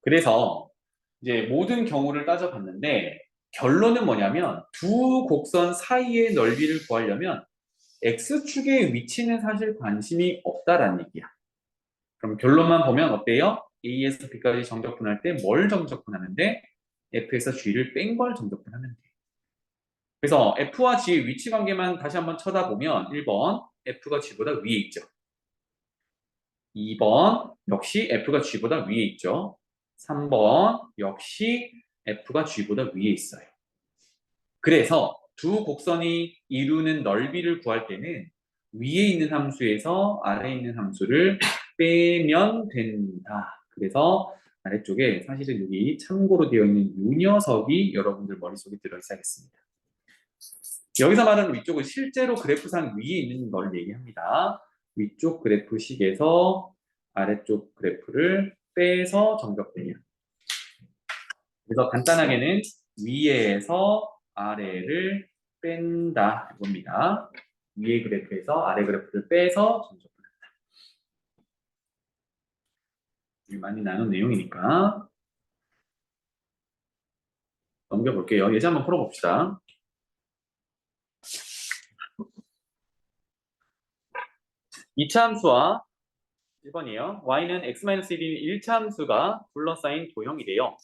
그래서 이제 모든 경우를 따져봤는데 결론은 뭐냐면 두 곡선 사이의 넓이를 구하려면 x축의 위치는 사실 관심이 없다라는 얘기야. 그럼 결론만 보면 어때요? A에서 B까지 정적분할 때 뭘 정적분하는데 F에서 G를 뺀 걸 정적분하면 돼. 그래서 F와 G의 위치 관계만 다시 한번 쳐다보면 1번 F가 G보다 위에 있죠. 2번 역시 F가 G보다 위에 있죠. 3번 역시 F가 G보다 위에 있어요. 그래서 두 곡선이 이루는 넓이를 구할 때는 위에 있는 함수에서 아래에 있는 함수를 빼면 된다. 그래서 아래쪽에 사실은 여기 참고로 되어 있는 이 녀석이 여러분들 머릿속에 들어있어야겠습니다. 여기서 말하는 위쪽은 실제로 그래프상 위에 있는 걸 얘기합니다. 위쪽 그래프식에서 아래쪽 그래프를 빼서 정적되냐. 그래서 간단하게는 위에서 아래를 뺀다 이겁니다. 위의 그래프에서 아래 그래프를 빼서 정적분한다. 많이 나눈 내용이니까 넘겨볼게요. 예제 한번 풀어봅시다. 2차 함수와 1번이에요. y는 x-1인 1차 함수가 둘러싸인 도형이래요.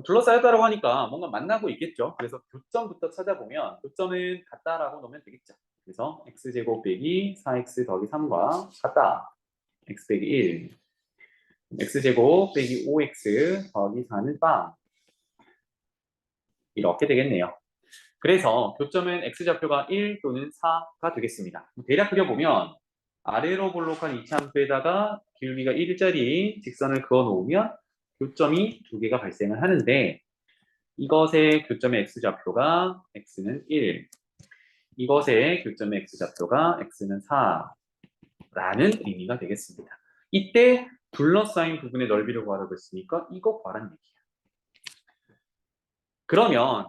둘러싸였다라고 하니까 뭔가 만나고 있겠죠. 그래서 교점부터 찾아보면 교점은 같다라고 놓으면 되겠죠. 그래서 x제곱 빼기 4x 더하기 3과 같다. x 빼기 1 x제곱 빼기 5x 더하기 4는 빵 이렇게 되겠네요. 그래서 교점은 x좌표가 1 또는 4가 되겠습니다. 대략 그려보면 아래로 볼록한 이차함수에다가 기울기가 1짜리 직선을 그어 놓으면 교점이 두 개가 발생을 하는데 이것의 교점의 x좌표가 x는 1, 이것의 교점의 x좌표가 x는 4라는 의미가 되겠습니다. 이때 둘러싸인 부분의 넓이를 구하라고 했으니까 이거 구하라는 얘기야. 그러면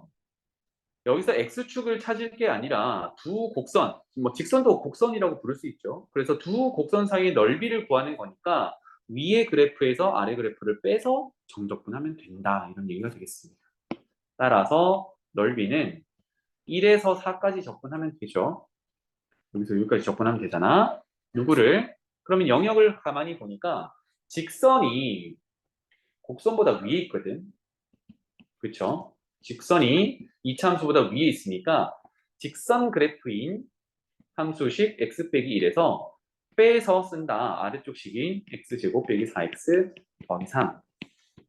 여기서 x축을 찾을 게 아니라 두 곡선, 뭐 직선도 곡선이라고 부를 수 있죠. 그래서 두 곡선 사이의 넓이를 구하는 거니까 위의 그래프에서 아래 그래프를 빼서 정적분하면 된다. 이런 얘기가 되겠습니다. 따라서 넓이는 1에서 4까지 적분하면 되죠. 여기서 여기까지 접근하면 되잖아. 누구를? 그러면 영역을 가만히 보니까 직선이 곡선보다 위에 있거든. 그쵸? 직선이 이차함수보다 위에 있으니까 직선 그래프인 함수식 x 빼기 1에서 빼서 쓴다. 아래쪽 식인 x제곱 빼기 4x 더하기 3.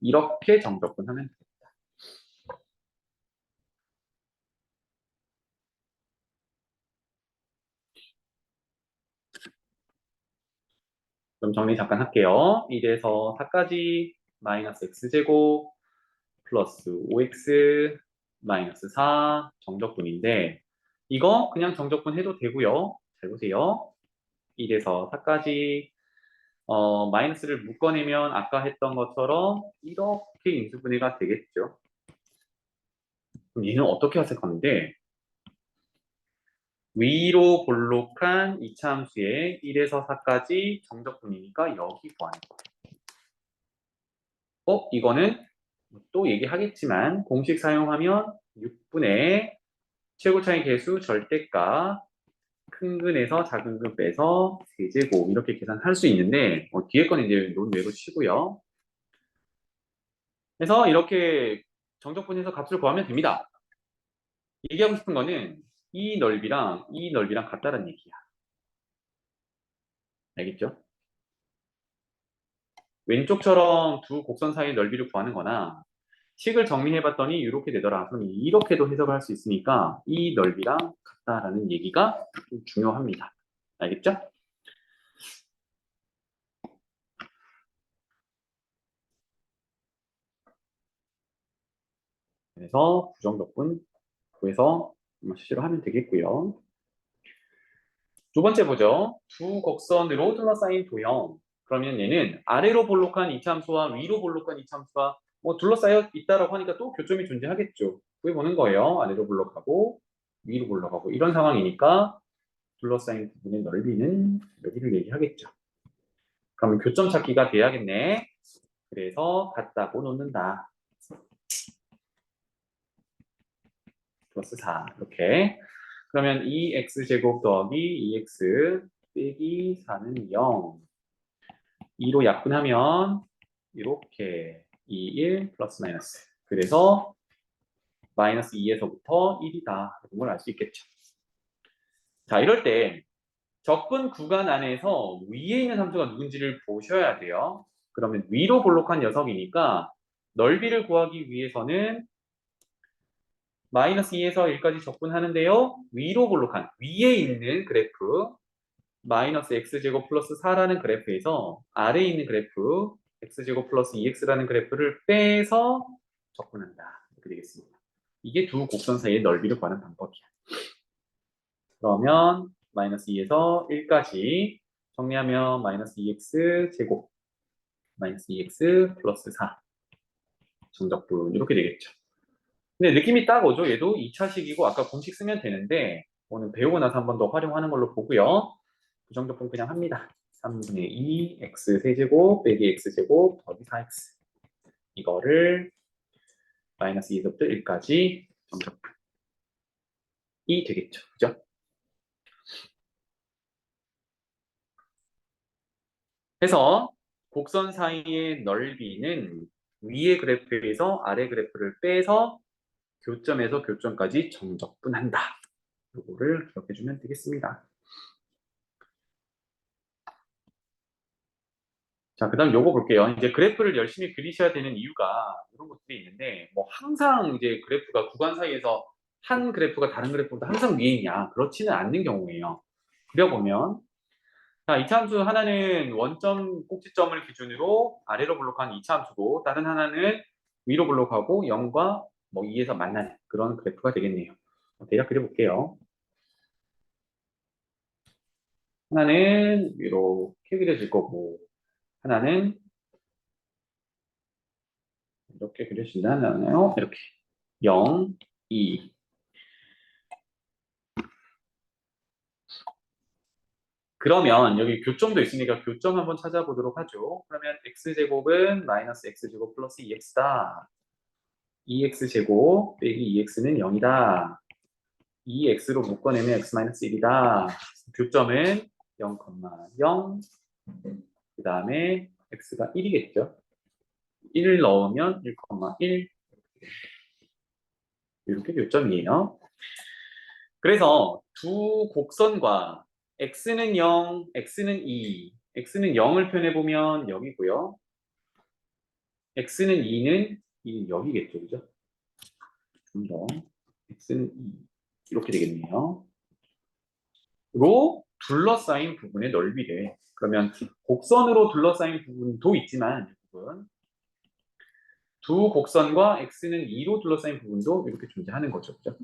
이렇게 정적분하면 돼. 그럼 정리 잠깐 할게요. 1에서 4까지 마이너스 x제곱 플러스 5x 마이너스 4 정적분인데 이거 그냥 정적분 해도 되고요. 잘 보세요. 1에서 4까지 마이너스를 묶어내면 아까 했던 것처럼 이렇게 인수분해가 되겠죠. 그럼 얘는 어떻게 해석할 건데 위로 볼록한 이차함수의 1에서 4까지 정적분이니까 여기 구하는 거. 이거는 또 얘기하겠지만 공식 사용하면 6분의 최고차의 개수 절대값 큰 근에서 작은 근 빼서 세제곱 이렇게 계산할 수 있는데 뒤에 건 이제 논외로 치고요. 그래서 이렇게 정적분해서 값을 구하면 됩니다. 얘기하고 싶은 거는 이 넓이랑 같다는 얘기야. 알겠죠? 왼쪽처럼 두 곡선 사이의 넓이를 구하는 거나 식을 정리해봤더니 이렇게 되더라. 그럼 이렇게도 해석을 할 수 있으니까 이 넓이랑 같다라는 얘기가 좀 중요합니다. 알겠죠? 그래서 부정적분 구해서 실시로 하면 되겠고요. 두 번째 보죠. 두 곡선으로 둘러싸인 도형. 그러면 얘는 아래로 볼록한 이차함수와 위로 볼록한 이차함수가 둘러싸여 있다라고 하니까 또 교점이 존재하겠죠. 구해보는 거예요. 아래로 볼록하고 위로 볼록하고 이런 상황이니까 둘러싸인 부분의 넓이는 여기를 얘기하겠죠. 그러면 교점 찾기가 돼야겠네. 그래서 같다고 놓는다. 플러스 4 이렇게. 그러면 2x제곱 더하기 2x 빼기 4는 0. 2로 약분하면 이렇게 2, 1 플러스 마이너스. 그래서 마이너스 2에서부터 1이다. 이런 걸 알 수 있겠죠. 자, 이럴 때 적분 구간 안에서 위에 있는 함수가 누군지를 보셔야 돼요. 그러면 위로 볼록한 녀석이니까 넓이를 구하기 위해서는 마이너스 2에서 1까지 적분하는데요. 위로 볼록한 위에 있는 그래프 마이너스 x제곱 플러스 4라는 그래프에서 아래에 있는 그래프 x제곱 플러스 2x라는 그래프를 빼서 적분한다. 이렇게 되겠습니다. 이게 두 곡선 사이의 넓이를 구하는 방법이야. 그러면 마이너스 2에서 1까지 정리하면 마이너스 2x 제곱 마이너스 2x 플러스 4 정적분 이렇게 되겠죠. 근데 느낌이 딱 오죠? 얘도 2차식이고 아까 공식 쓰면 되는데 오늘 배우고 나서 한 번 더 활용하는 걸로 보고요. 부정적분 그냥 합니다. 3분의 2 x 세제곱 빼기 x제곱 더하기 4x 이거를 마이너스 2에서부터 1까지 정적분이 되겠죠. 그죠? 해서 곡선 사이의 넓이는 위의 그래프에서 아래 그래프를 빼서 교점에서 교점까지 정적분한다. 이거를 기억해주면 되겠습니다. 자, 그 다음 요거 볼게요. 이제 그래프를 열심히 그리셔야 되는 이유가 이런 것들이 있는데, 항상 이제 그래프가 구간 사이에서 한 그래프가 다른 그래프보다 항상 위에 있냐? 그렇지는 않는 경우예요. 그려보면, 자, 이차함수 하나는 원점 꼭지점을 기준으로 아래로 볼록한 이차함수고, 다른 하나는 위로 볼록하고 0과 2에서 만나는 그런 그래프가 되겠네요. 대략 그려볼게요. 하나는 이렇게 그려질 거고, 하나는 이렇게 그려진다나요? 이렇게 0, 2. 그러면 여기 교점도 있으니까 교점 한번 찾아보도록 하죠. 그러면 x제곱은 마이너스 x제곱 플러스 2x다. 2x제곱 빼기 2x는 0이다. 2x로 묶어내면 x-1이다. 교점은 0,0. 그 다음에 x가 1이겠죠. 1을 넣으면 1,1. 이렇게 교점이에요. 그래서 두 곡선과 x는 0, x는 2, x는 0을 표현해보면 여기고요. x는 2는 여기겠죠. 그죠? 좀 더. x는 2. 이렇게 되겠네요. 로 둘러싸인 부분의 넓이래. 그러면 곡선으로 둘러싸인 부분도 있지만 이 부분. 두 곡선과 x는 2로 둘러싸인 부분도 이렇게 존재하는 거죠. 그죠?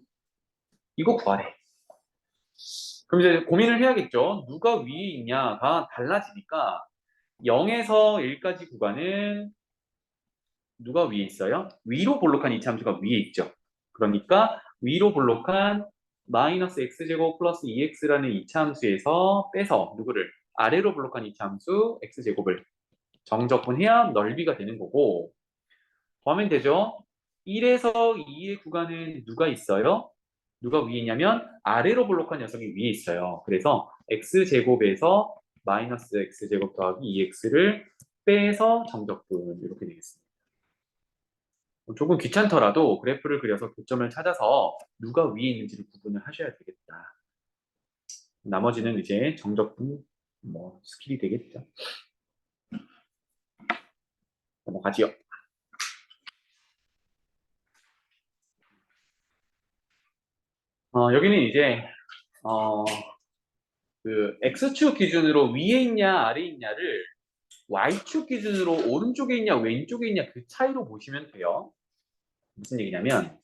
이거 구하래. 그럼 이제 고민을 해야겠죠. 누가 위에 있냐가 달라지니까 0에서 1까지 구간은 누가 위에 있어요? 위로 볼록한 이차함수가 위에 있죠. 그러니까 위로 볼록한 마이너스 x제곱 플러스 2x라는 이차함수에서 빼서 누구를 아래로 볼록한 이차함수 x제곱을 정적분해야 넓이가 되는 거고 더하면 되죠. 1에서 2의 구간은 누가 있어요? 누가 위에 있냐면 아래로 볼록한 녀석이 위에 있어요. 그래서 x제곱에서 마이너스 x제곱 더하기 2x를 빼서 정적분 이렇게 되겠습니다. 조금 귀찮더라도 그래프를 그려서 교점을 찾아서 누가 위에 있는지를 구분을 하셔야 되겠다. 나머지는 이제 정적분 스킬이 되겠죠. 넘어가지요. 여기는 이제 그 x축 기준으로 위에 있냐 아래에 있냐를 y축 기준으로 오른쪽에 있냐 왼쪽에 있냐 그 차이로 보시면 돼요. 무슨 얘기냐면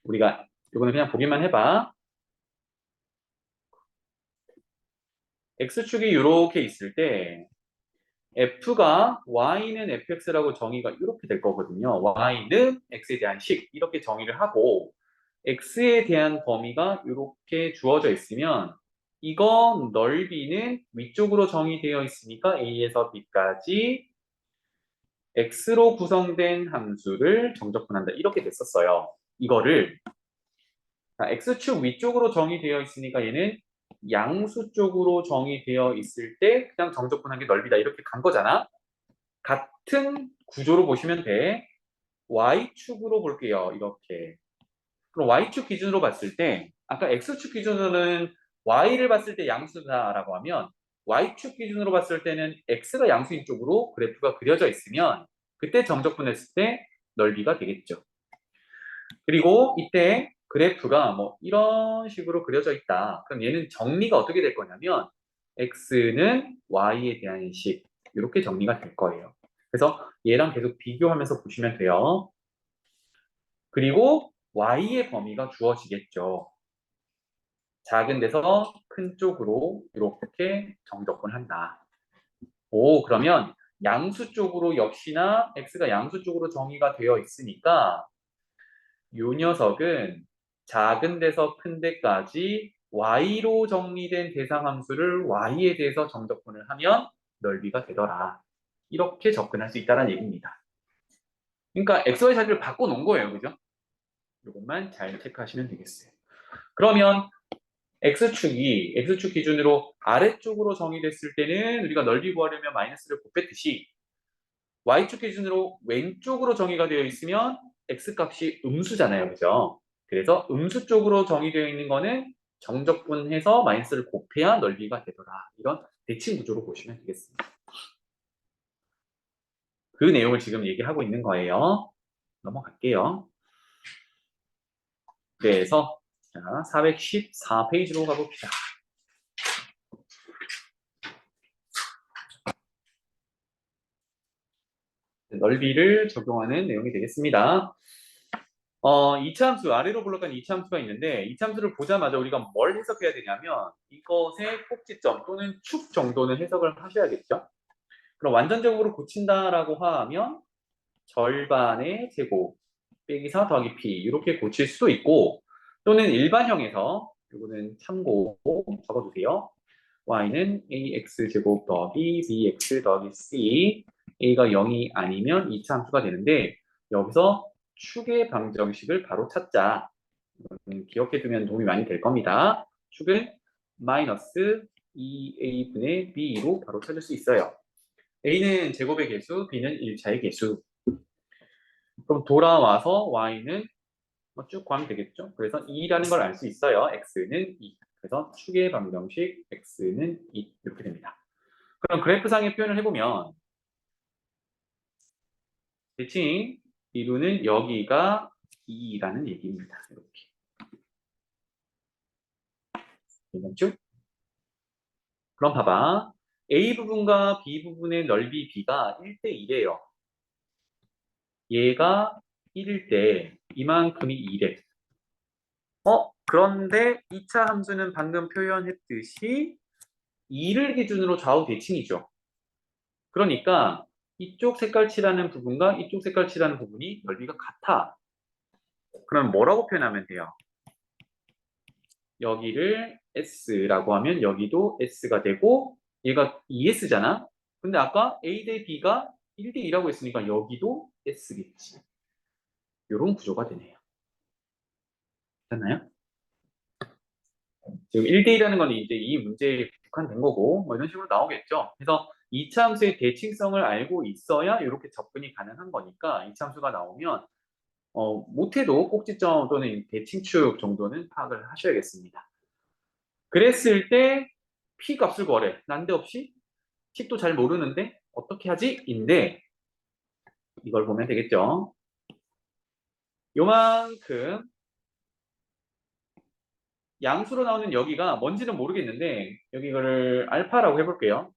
우리가 이거는 그냥 보기만 해봐. x축이 이렇게 있을 때 f가 y는 fx라고 정의가 이렇게 될 거거든요. y는 x에 대한 식 이렇게 정의를 하고 x에 대한 범위가 이렇게 주어져 있으면 이건 넓이는 위쪽으로 정의되어 있으니까 a에서 b까지 x로 구성된 함수를 정적분한다. 이렇게 됐었어요. 이거를 x축 위쪽으로 정의되어 있으니까 얘는 양수 쪽으로 정의되어 있을 때 그냥 정적분한 게 넓이다. 이렇게 간 거잖아. 같은 구조로 보시면 돼. y축으로 볼게요. 이렇게. 그럼 y축 기준으로 봤을 때 아까 x축 기준으로는 y를 봤을 때 양수다라고 하면 y축 기준으로 봤을 때는 x가 양수인 쪽으로 그래프가 그려져 있으면 그때 정적분했을 때 넓이가 되겠죠. 그리고 이때 그래프가 이런 식으로 그려져 있다. 그럼 얘는 정리가 어떻게 될 거냐면 x는 y에 대한 식 이렇게 정리가 될 거예요. 그래서 얘랑 계속 비교하면서 보시면 돼요. 그리고 y의 범위가 주어지겠죠. 작은 데서 큰 쪽으로 이렇게 정적분한다. 오, 그러면 양수 쪽으로 역시나 x가 양수 쪽으로 정의가 되어 있으니까 이 녀석은 작은 데서 큰 데까지 y로 정리된 대상 함수를 y에 대해서 정적분을 하면 넓이가 되더라. 이렇게 접근할 수 있다는 얘기입니다. 그러니까 xy 자리를 바꿔놓은 거예요. 그죠? 이것만 잘 체크하시면 되겠어요. 그러면 x축 기준으로 아래쪽으로 정의됐을 때는 우리가 넓이 구하려면 마이너스를 곱했듯이 y축 기준으로 왼쪽으로 정의가 되어 있으면 x값이 음수잖아요. 그죠? 그래서 음수 쪽으로 정의되어 있는 거는 정적분해서 마이너스를 곱해야 넓이가 되더라. 이런 대칭 구조로 보시면 되겠습니다. 그 내용을 지금 얘기하고 있는 거예요. 넘어갈게요. 그래서 414페이지로 가봅시다. 넓이를 적용하는 내용이 되겠습니다. 이차함수, 아래로 블록한 이차함수가 있는데 이차함수를 보자마자 우리가 뭘 해석해야 되냐면 이것의 꼭지점 또는 축 정도는 해석을 하셔야겠죠. 그럼 완전적으로 고친다라고 하면 절반의 제곱 빼기 4 더하기 p 이렇게 고칠 수도 있고 또는 일반형에서 이거는 참고 적어두세요. y는 ax제곱 더하기 bx 더하기 c a가 0이 아니면 이차함수가 되는데 여기서 축의 방정식을 바로 찾자. 기억해두면 도움이 많이 될 겁니다. 축은 마이너스 2a분의 b로 바로 찾을 수 있어요. a는 제곱의 개수, b는 1차의 개수. 그럼 돌아와서 y는 쭉 구하면 되겠죠. 그래서 2라는 걸 알 수 있어요. x는 2. 그래서 축의 방정식 x는 2 이렇게 됩니다. 그럼 그래프상의 표현을 해보면 대칭 이루는 여기가 2라는 얘기입니다. 이렇게. 괜찮죠? 그럼 봐봐. A 부분과 B 부분의 넓이 B가 1대 1이에요. 얘가 1일 때 이만큼이 2래. 그런데 2차 함수는 방금 표현했듯이 2를 기준으로 좌우 대칭이죠. 그러니까 이쪽 색깔 칠하는 부분과 이쪽 색깔 칠하는 부분이 넓이가 같아. 그럼 뭐라고 표현하면 돼요? 여기를 S라고 하면 여기도 S가 되고 얘가 2S잖아. 근데 아까 A 대 B가 1대 2라고 했으니까 여기도 S겠지. 이런 구조가 되네요. 괜찮나요? 지금 1대 2라는 건 이제 이 문제에 국한된 거고 뭐 이런 식으로 나오겠죠. 그래서 2차 함수의 대칭성을 알고 있어야 이렇게 접근이 가능한 거니까 2차 함수가 나오면 못해도 꼭지점 또는 대칭축 정도는 파악을 하셔야겠습니다. 그랬을 때 P 값을 구하래. 난데없이 식도 잘 모르는데 어떻게 하지? 인데 이걸 보면 되겠죠. 요만큼 양수로 나오는 여기가 뭔지는 모르겠는데 여기 이거를 알파라고 해볼게요.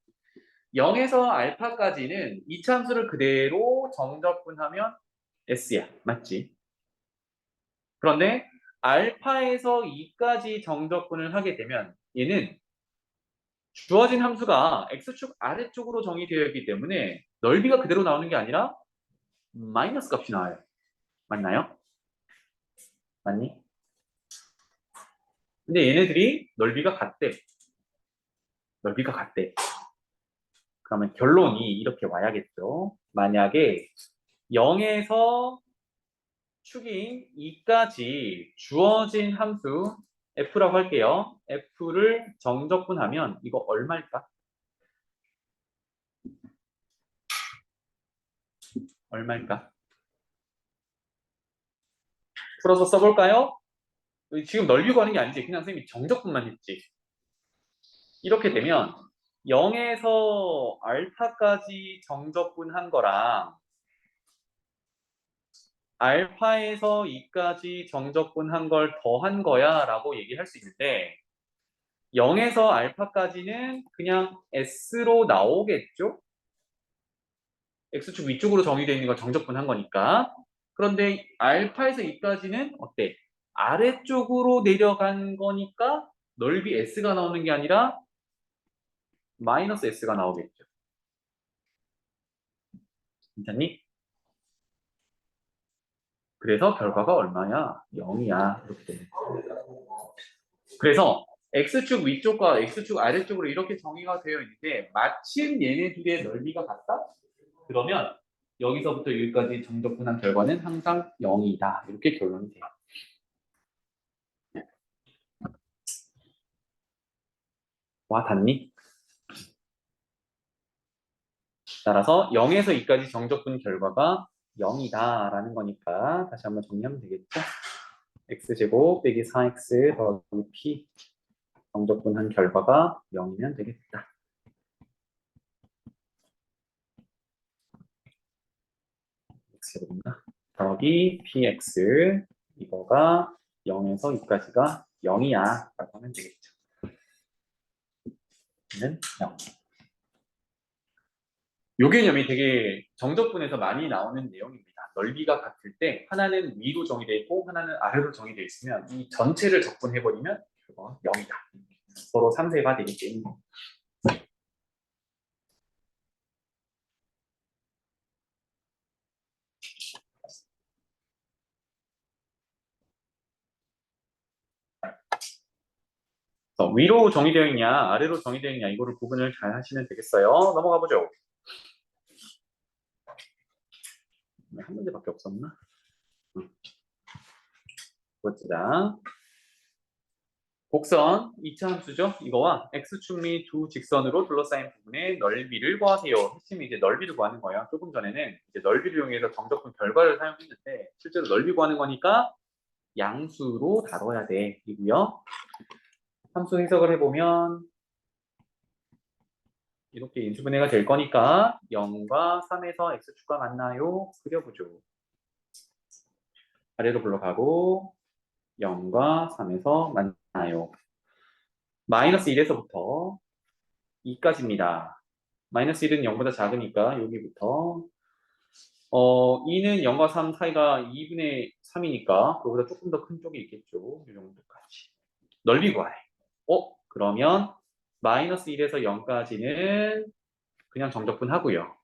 0에서 알파까지는 이차함수를 그대로 정적분하면 S야. 맞지? 그런데 알파에서 2까지 정적분을 하게 되면 얘는 주어진 함수가 X축 아래쪽으로 정의되어 있기 때문에 넓이가 그대로 나오는 게 아니라 마이너스 값이 나와요. 맞나요? 맞니? 근데 얘네들이 넓이가 같대. 넓이가 같대. 그러면 결론이 이렇게 와야겠죠. 만약에 0에서 축인 2까지 주어진 함수 f라고 할게요. f를 정적분하면 이거 얼마일까? 얼마일까? 풀어서 써볼까요? 지금 넓이 구하는 게 아니지. 그냥 선생님이 정적분만 했지. 이렇게 되면 0에서 알파까지 정적분한 거랑 알파에서 2까지 정적분한 걸 더한 거야 라고 얘기할 수 있는데 0에서 알파까지는 그냥 S로 나오겠죠? X축 위쪽으로 정의되어 있는 걸 정적분한 거니까. 그런데 알파에서 2까지는 어때? 아래쪽으로 내려간 거니까 넓이 S가 나오는 게 아니라 마이너스 S가 나오겠죠. 괜찮니? 그래서 결과가 얼마야? 0이야. 이렇게 되는 거야. 그래서 X축 위쪽과 X축 아래쪽으로 이렇게 정의가 되어 있는데 마침 얘네 둘의 넓이가 같다? 그러면 여기서부터 여기까지 정적분한 결과는 항상 0이다. 이렇게 결론이 돼요. 와, 닿니? 따라서 0에서 2까지 정적분 결과가 0이다라는 거니까 다시 한번 정리하면 되겠죠? x제곱 빼기 4x 더하기 p 정적분한 결과가 0이면 되겠다. x제곱인가? 더하기 px 이거가 0에서 2까지가 0이야 라고 하면 되겠죠. 는 0. 요 개념이 되게 정적분에서 많이 나오는 내용입니다. 넓이가 같을 때 하나는 위로 정의되어 있고 하나는 아래로 정의되어 있으면 이 전체를 적분해버리면 결과가 0이다. 서로 상쇄가 되기 때문에. 위로 정의되어 있냐 아래로 정의되어 있냐 이거를 구분을 잘 하시면 되겠어요. 넘어가 보죠. 한 문제밖에 없었나? 번째다. 곡선 2차 함수죠. 이거와 x축 및 두 직선으로 둘러싸인 부분의 넓이를 구하세요. 핵심이 이제 넓이를 구하는 거예요. 조금 전에는 이제 넓이를 이용해서 정적분 결과를 사용했는데 실제로 넓이 구하는 거니까 양수로 다뤄야 돼. 이고요. 함수 해석을 해보면 이렇게 인수분해가 될 거니까 0과 3에서 x축과 만나요. 그려보죠. 아래로 불러가고 0과 3에서 만나요. 마이너스 1에서부터 2까지입니다. 마이너스 1은 0보다 작으니까 여기부터 2는 0과 3 사이가 2분의 3이니까 그거보다 조금 더 큰 쪽이 있겠죠. 이 정도까지. 넓이 구하래. 그러면 마이너스 1에서 0까지는 그냥 정적분 하고요.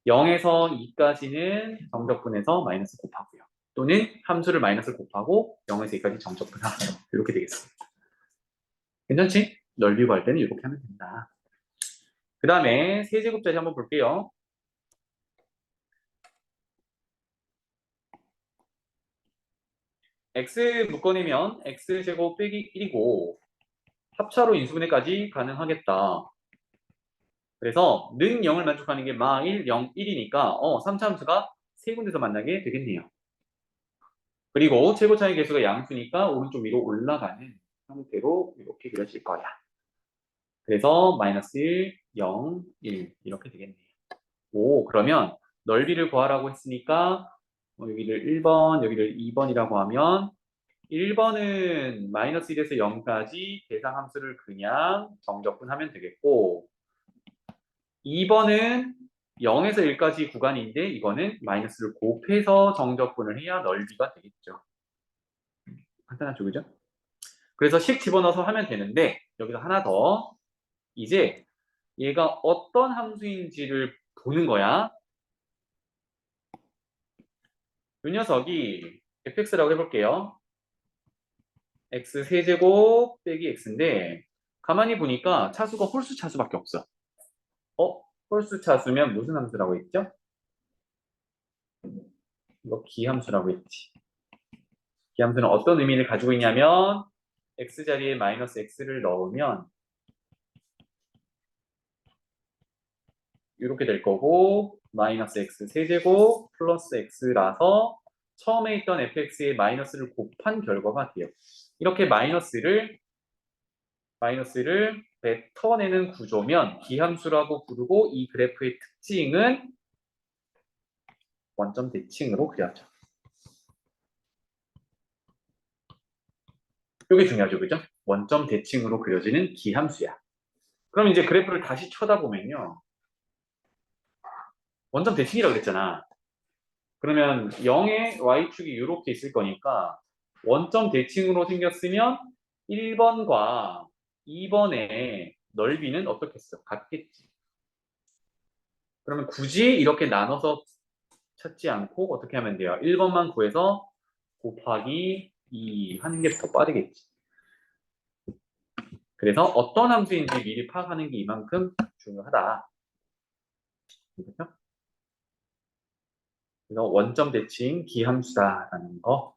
0에서 2까지는 정적분해서 마이너스 곱하고요. 또는 함수를 마이너스 곱하고 0에서 2까지 정적분 하고요. 이렇게 되겠습니다. 괜찮지? 넓이 구할 때는 이렇게 하면 된다. 그 다음에 세제곱자리 한번 볼게요. x 묶어내면 x제곱 빼기 1이고 합차로 인수분해까지 가능하겠다. 그래서 는 0을 만족하는 게 마 1, 0, 1이니까 3차 함수가 세 군데서 만나게 되겠네요. 그리고 최고 차이 계수가 양수니까 오른쪽 위로 올라가는 형태로 이렇게 그려질 거야. 그래서 마이너스 1, 0, 1 이렇게 되겠네요. 그러면 넓이를 구하라고 했으니까 여기를 1번, 여기를 2번이라고 하면 1번은 마이너스 1에서 0까지 대상 함수를 그냥 정적분하면 되겠고 2번은 0에서 1까지 구간인데 이거는 마이너스를 곱해서 정적분을 해야 넓이가 되겠죠. 간단하죠, 그죠? 그래서 식 집어넣어서 하면 되는데 여기서 하나 더 이제 얘가 어떤 함수인지를 보는 거야. 이 녀석이 fx라고 해볼게요. x 세제곱 빼기 x인데 가만히 보니까 차수가 홀수 차수밖에 없어. 홀수 차수면 무슨 함수라고 했죠? 이거 기함수라고 했지. 기함수는 어떤 의미를 가지고 있냐면 x자리에 마이너스 x를 넣으면 이렇게 될 거고 마이너스 x 세제곱 플러스 x라서 처음에 있던 fx에 마이너스를 곱한 결과가 돼요. 이렇게 마이너스를 뱉어내는 구조면 기함수라고 부르고 이 그래프의 특징은 원점 대칭으로 그려져. 이게 중요하죠, 그죠? 원점 대칭으로 그려지는 기함수야. 그럼 이제 그래프를 다시 쳐다보면요. 원점 대칭이라고 그랬잖아. 그러면 0의 y축이 이렇게 있을 거니까 원점 대칭으로 생겼으면 1번과 2번의 넓이는 어떻겠어? 같겠지. 그러면 굳이 이렇게 나눠서 찾지 않고 어떻게 하면 돼요? 1번만 구해서 곱하기 2 하는 게 더 빠르겠지. 그래서 어떤 함수인지 미리 파악하는 게 이만큼 중요하다. 그렇죠? 그래서 원점 대칭 기함수다라는 거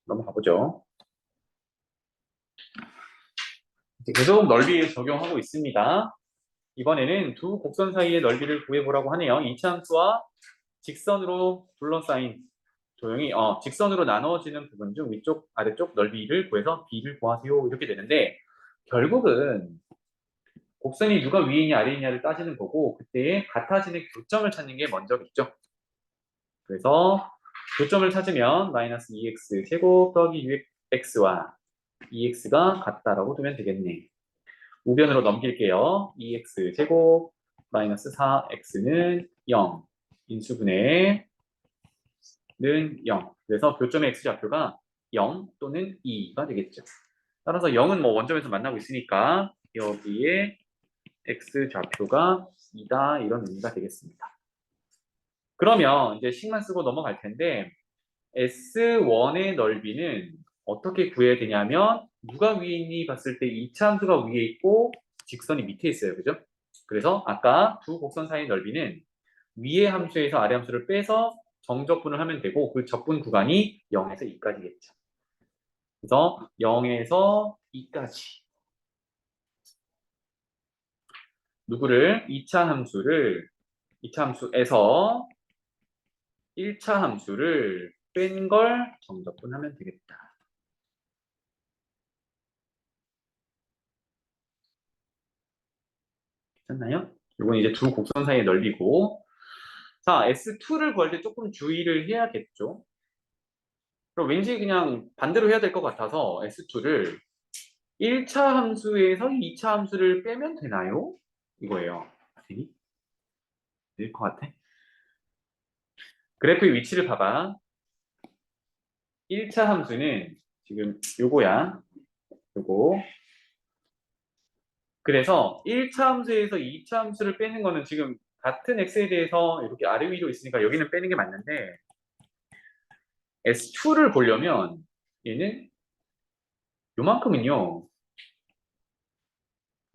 넘어가 보죠. 계속 넓이에 적용하고 있습니다. 이번에는 두 곡선 사이의 넓이를 구해보라고 하네요. 이차함수와 직선으로 둘러싸인 조용히 직선으로 나눠지는 부분 중 위쪽 아래쪽 넓이를 구해서 b를 구하세요. 이렇게 되는데 결국은 곡선이 누가 위이냐 아래이냐를 따지는 거고 그때에 같아지는 교점을 찾는 게 먼저겠죠. 그래서 교점을 찾으면 마이너스 2x 제곱 더하기 6x와 2x가 같다라고 두면 되겠네. 우변으로 넘길게요. 2x 제곱 마이너스 4x는 0 인수분해는 0 그래서 교점의 x좌표가 0 또는 2가 되겠죠. 따라서 0은 뭐 원점에서 만나고 있으니까 여기에 x좌표가 2다 이런 의미가 되겠습니다. 그러면 이제 식만 쓰고 넘어갈 텐데 S1의 넓이는 어떻게 구해야 되냐면 누가 위에 있니 봤을 때 2차 함수가 위에 있고 직선이 밑에 있어요. 그죠? 그래서 아까 두 곡선 사이의 넓이는 위의 함수에서 아래 함수를 빼서 정적분을 하면 되고 그 적분 구간이 0에서 2까지겠죠. 그래서 0에서 2까지 누구를 2차 함수에서 1차 함수를 뺀 걸 정적분하면 되겠다. 괜찮나요? 이건 이제 두 곡선 사이의 넓이고 자, S2를 구할 때 조금 주의를 해야겠죠. 그럼 왠지 그냥 반대로 해야 될 것 같아서 S2를 1차 함수에서 2차 함수를 빼면 되나요? 이거예요. 되니? 될 것 같아. 그래프의 위치를 봐봐. 1차 함수는 지금 요거야. 요거. 그래서 1차 함수에서 2차 함수를 빼는 거는 지금 같은 x에 대해서 이렇게 아래 위로 있으니까 여기는 빼는 게 맞는데 S2를 보려면 얘는 요만큼은요.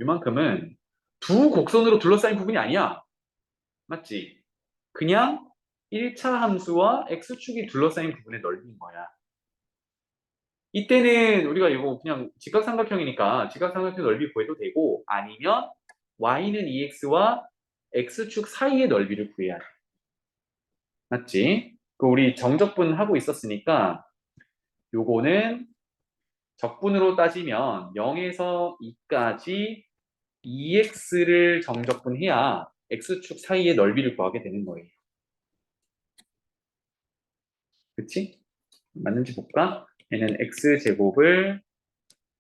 요만큼은 두 곡선으로 둘러싸인 부분이 아니야. 맞지? 그냥 1차 함수와 x축이 둘러싸인 부분의 넓이인 거야. 이때는 우리가 이거 그냥 직각삼각형이니까 직각삼각형 넓이 구해도 되고 아니면 y는 2x와 x축 사이의 넓이를 구해야 돼. 맞지? 그 우리 정적분 하고 있었으니까 요거는 적분으로 따지면 0에서 2까지 2x를 정적분해야 x축 사이의 넓이를 구하게 되는 거예요. 그치? 맞는지 볼까? 얘는 x제곱을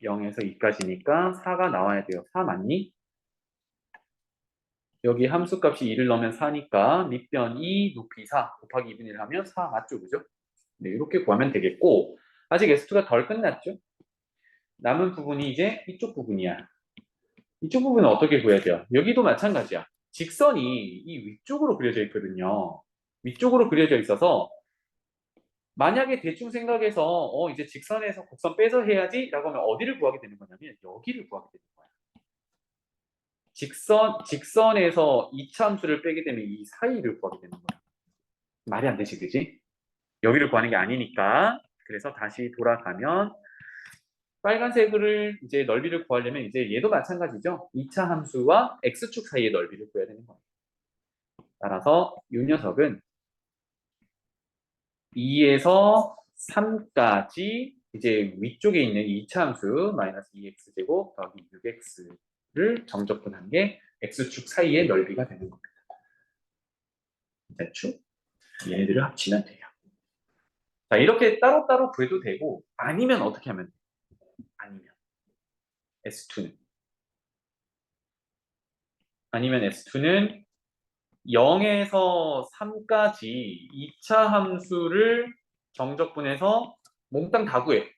0에서 2까지니까 4가 나와야 돼요. 4 맞니? 여기 함수값이 2를 넣으면 4니까 밑변 2, 높이 4 곱하기 2분의 1 하면 4 맞죠? 그죠? 네, 이렇게 구하면 되겠고 아직 S2가 덜 끝났죠? 남은 부분이 이제 이쪽 부분이야. 이쪽 부분은 어떻게 구해야 돼요? 여기도 마찬가지야. 직선이 이 위쪽으로 그려져 있거든요. 위쪽으로 그려져 있어서 만약에 대충 생각해서 이제 직선에서 곡선 빼서 해야지 라고 하면 어디를 구하게 되는 거냐면 여기를 구하게 되는 거야. 직선에서 이차함수를 빼게 되면 이 사이를 구하게 되는 거야. 말이 안 되지, 그지? 여기를 구하는 게 아니니까. 그래서 다시 돌아가면 빨간색을 이제 넓이를 구하려면 이제 얘도 마찬가지죠. 2차 함수와 x축 사이의 넓이를 구해야 되는 거예요. 따라서 이 녀석은 2에서 3까지 이제 위쪽에 있는 2차 함수 마이너스 2x제곱 더하기 6x를 정적분한 게 x축 사이의 넓이가 되는 겁니다. 대충 얘네들을 합치면 돼요. 자, 이렇게 따로따로 구해도 되고 아니면 어떻게 하면 돼요? 아니면 S2는 0에서 3까지 2차 함수를 정적분해서 몽땅 다 구해.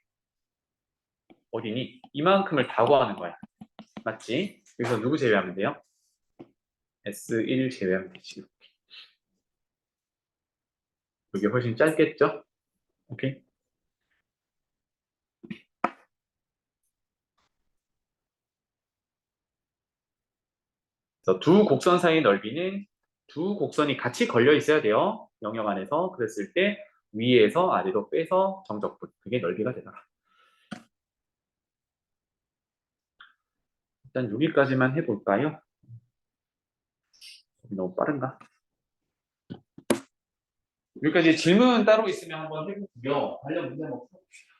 어디니? 이만큼을 다 구하는 거야. 맞지? 여기서 누구 제외하면 돼요? S1 제외하면 되지. 이게 훨씬 짧겠죠? 오케이? 그래서 두 곡선 사이의 넓이는 두 곡선이 같이 걸려 있어야 돼요. 영역 안에서. 그랬을 때 위에서 아래로 빼서 정적분. 그게 넓이가 되더라. 일단 여기까지만 해볼까요? 너무 빠른가? 여기까지 질문 따로 있으면 한번 해보고요. 관련 문제 한번 풀어봅시다.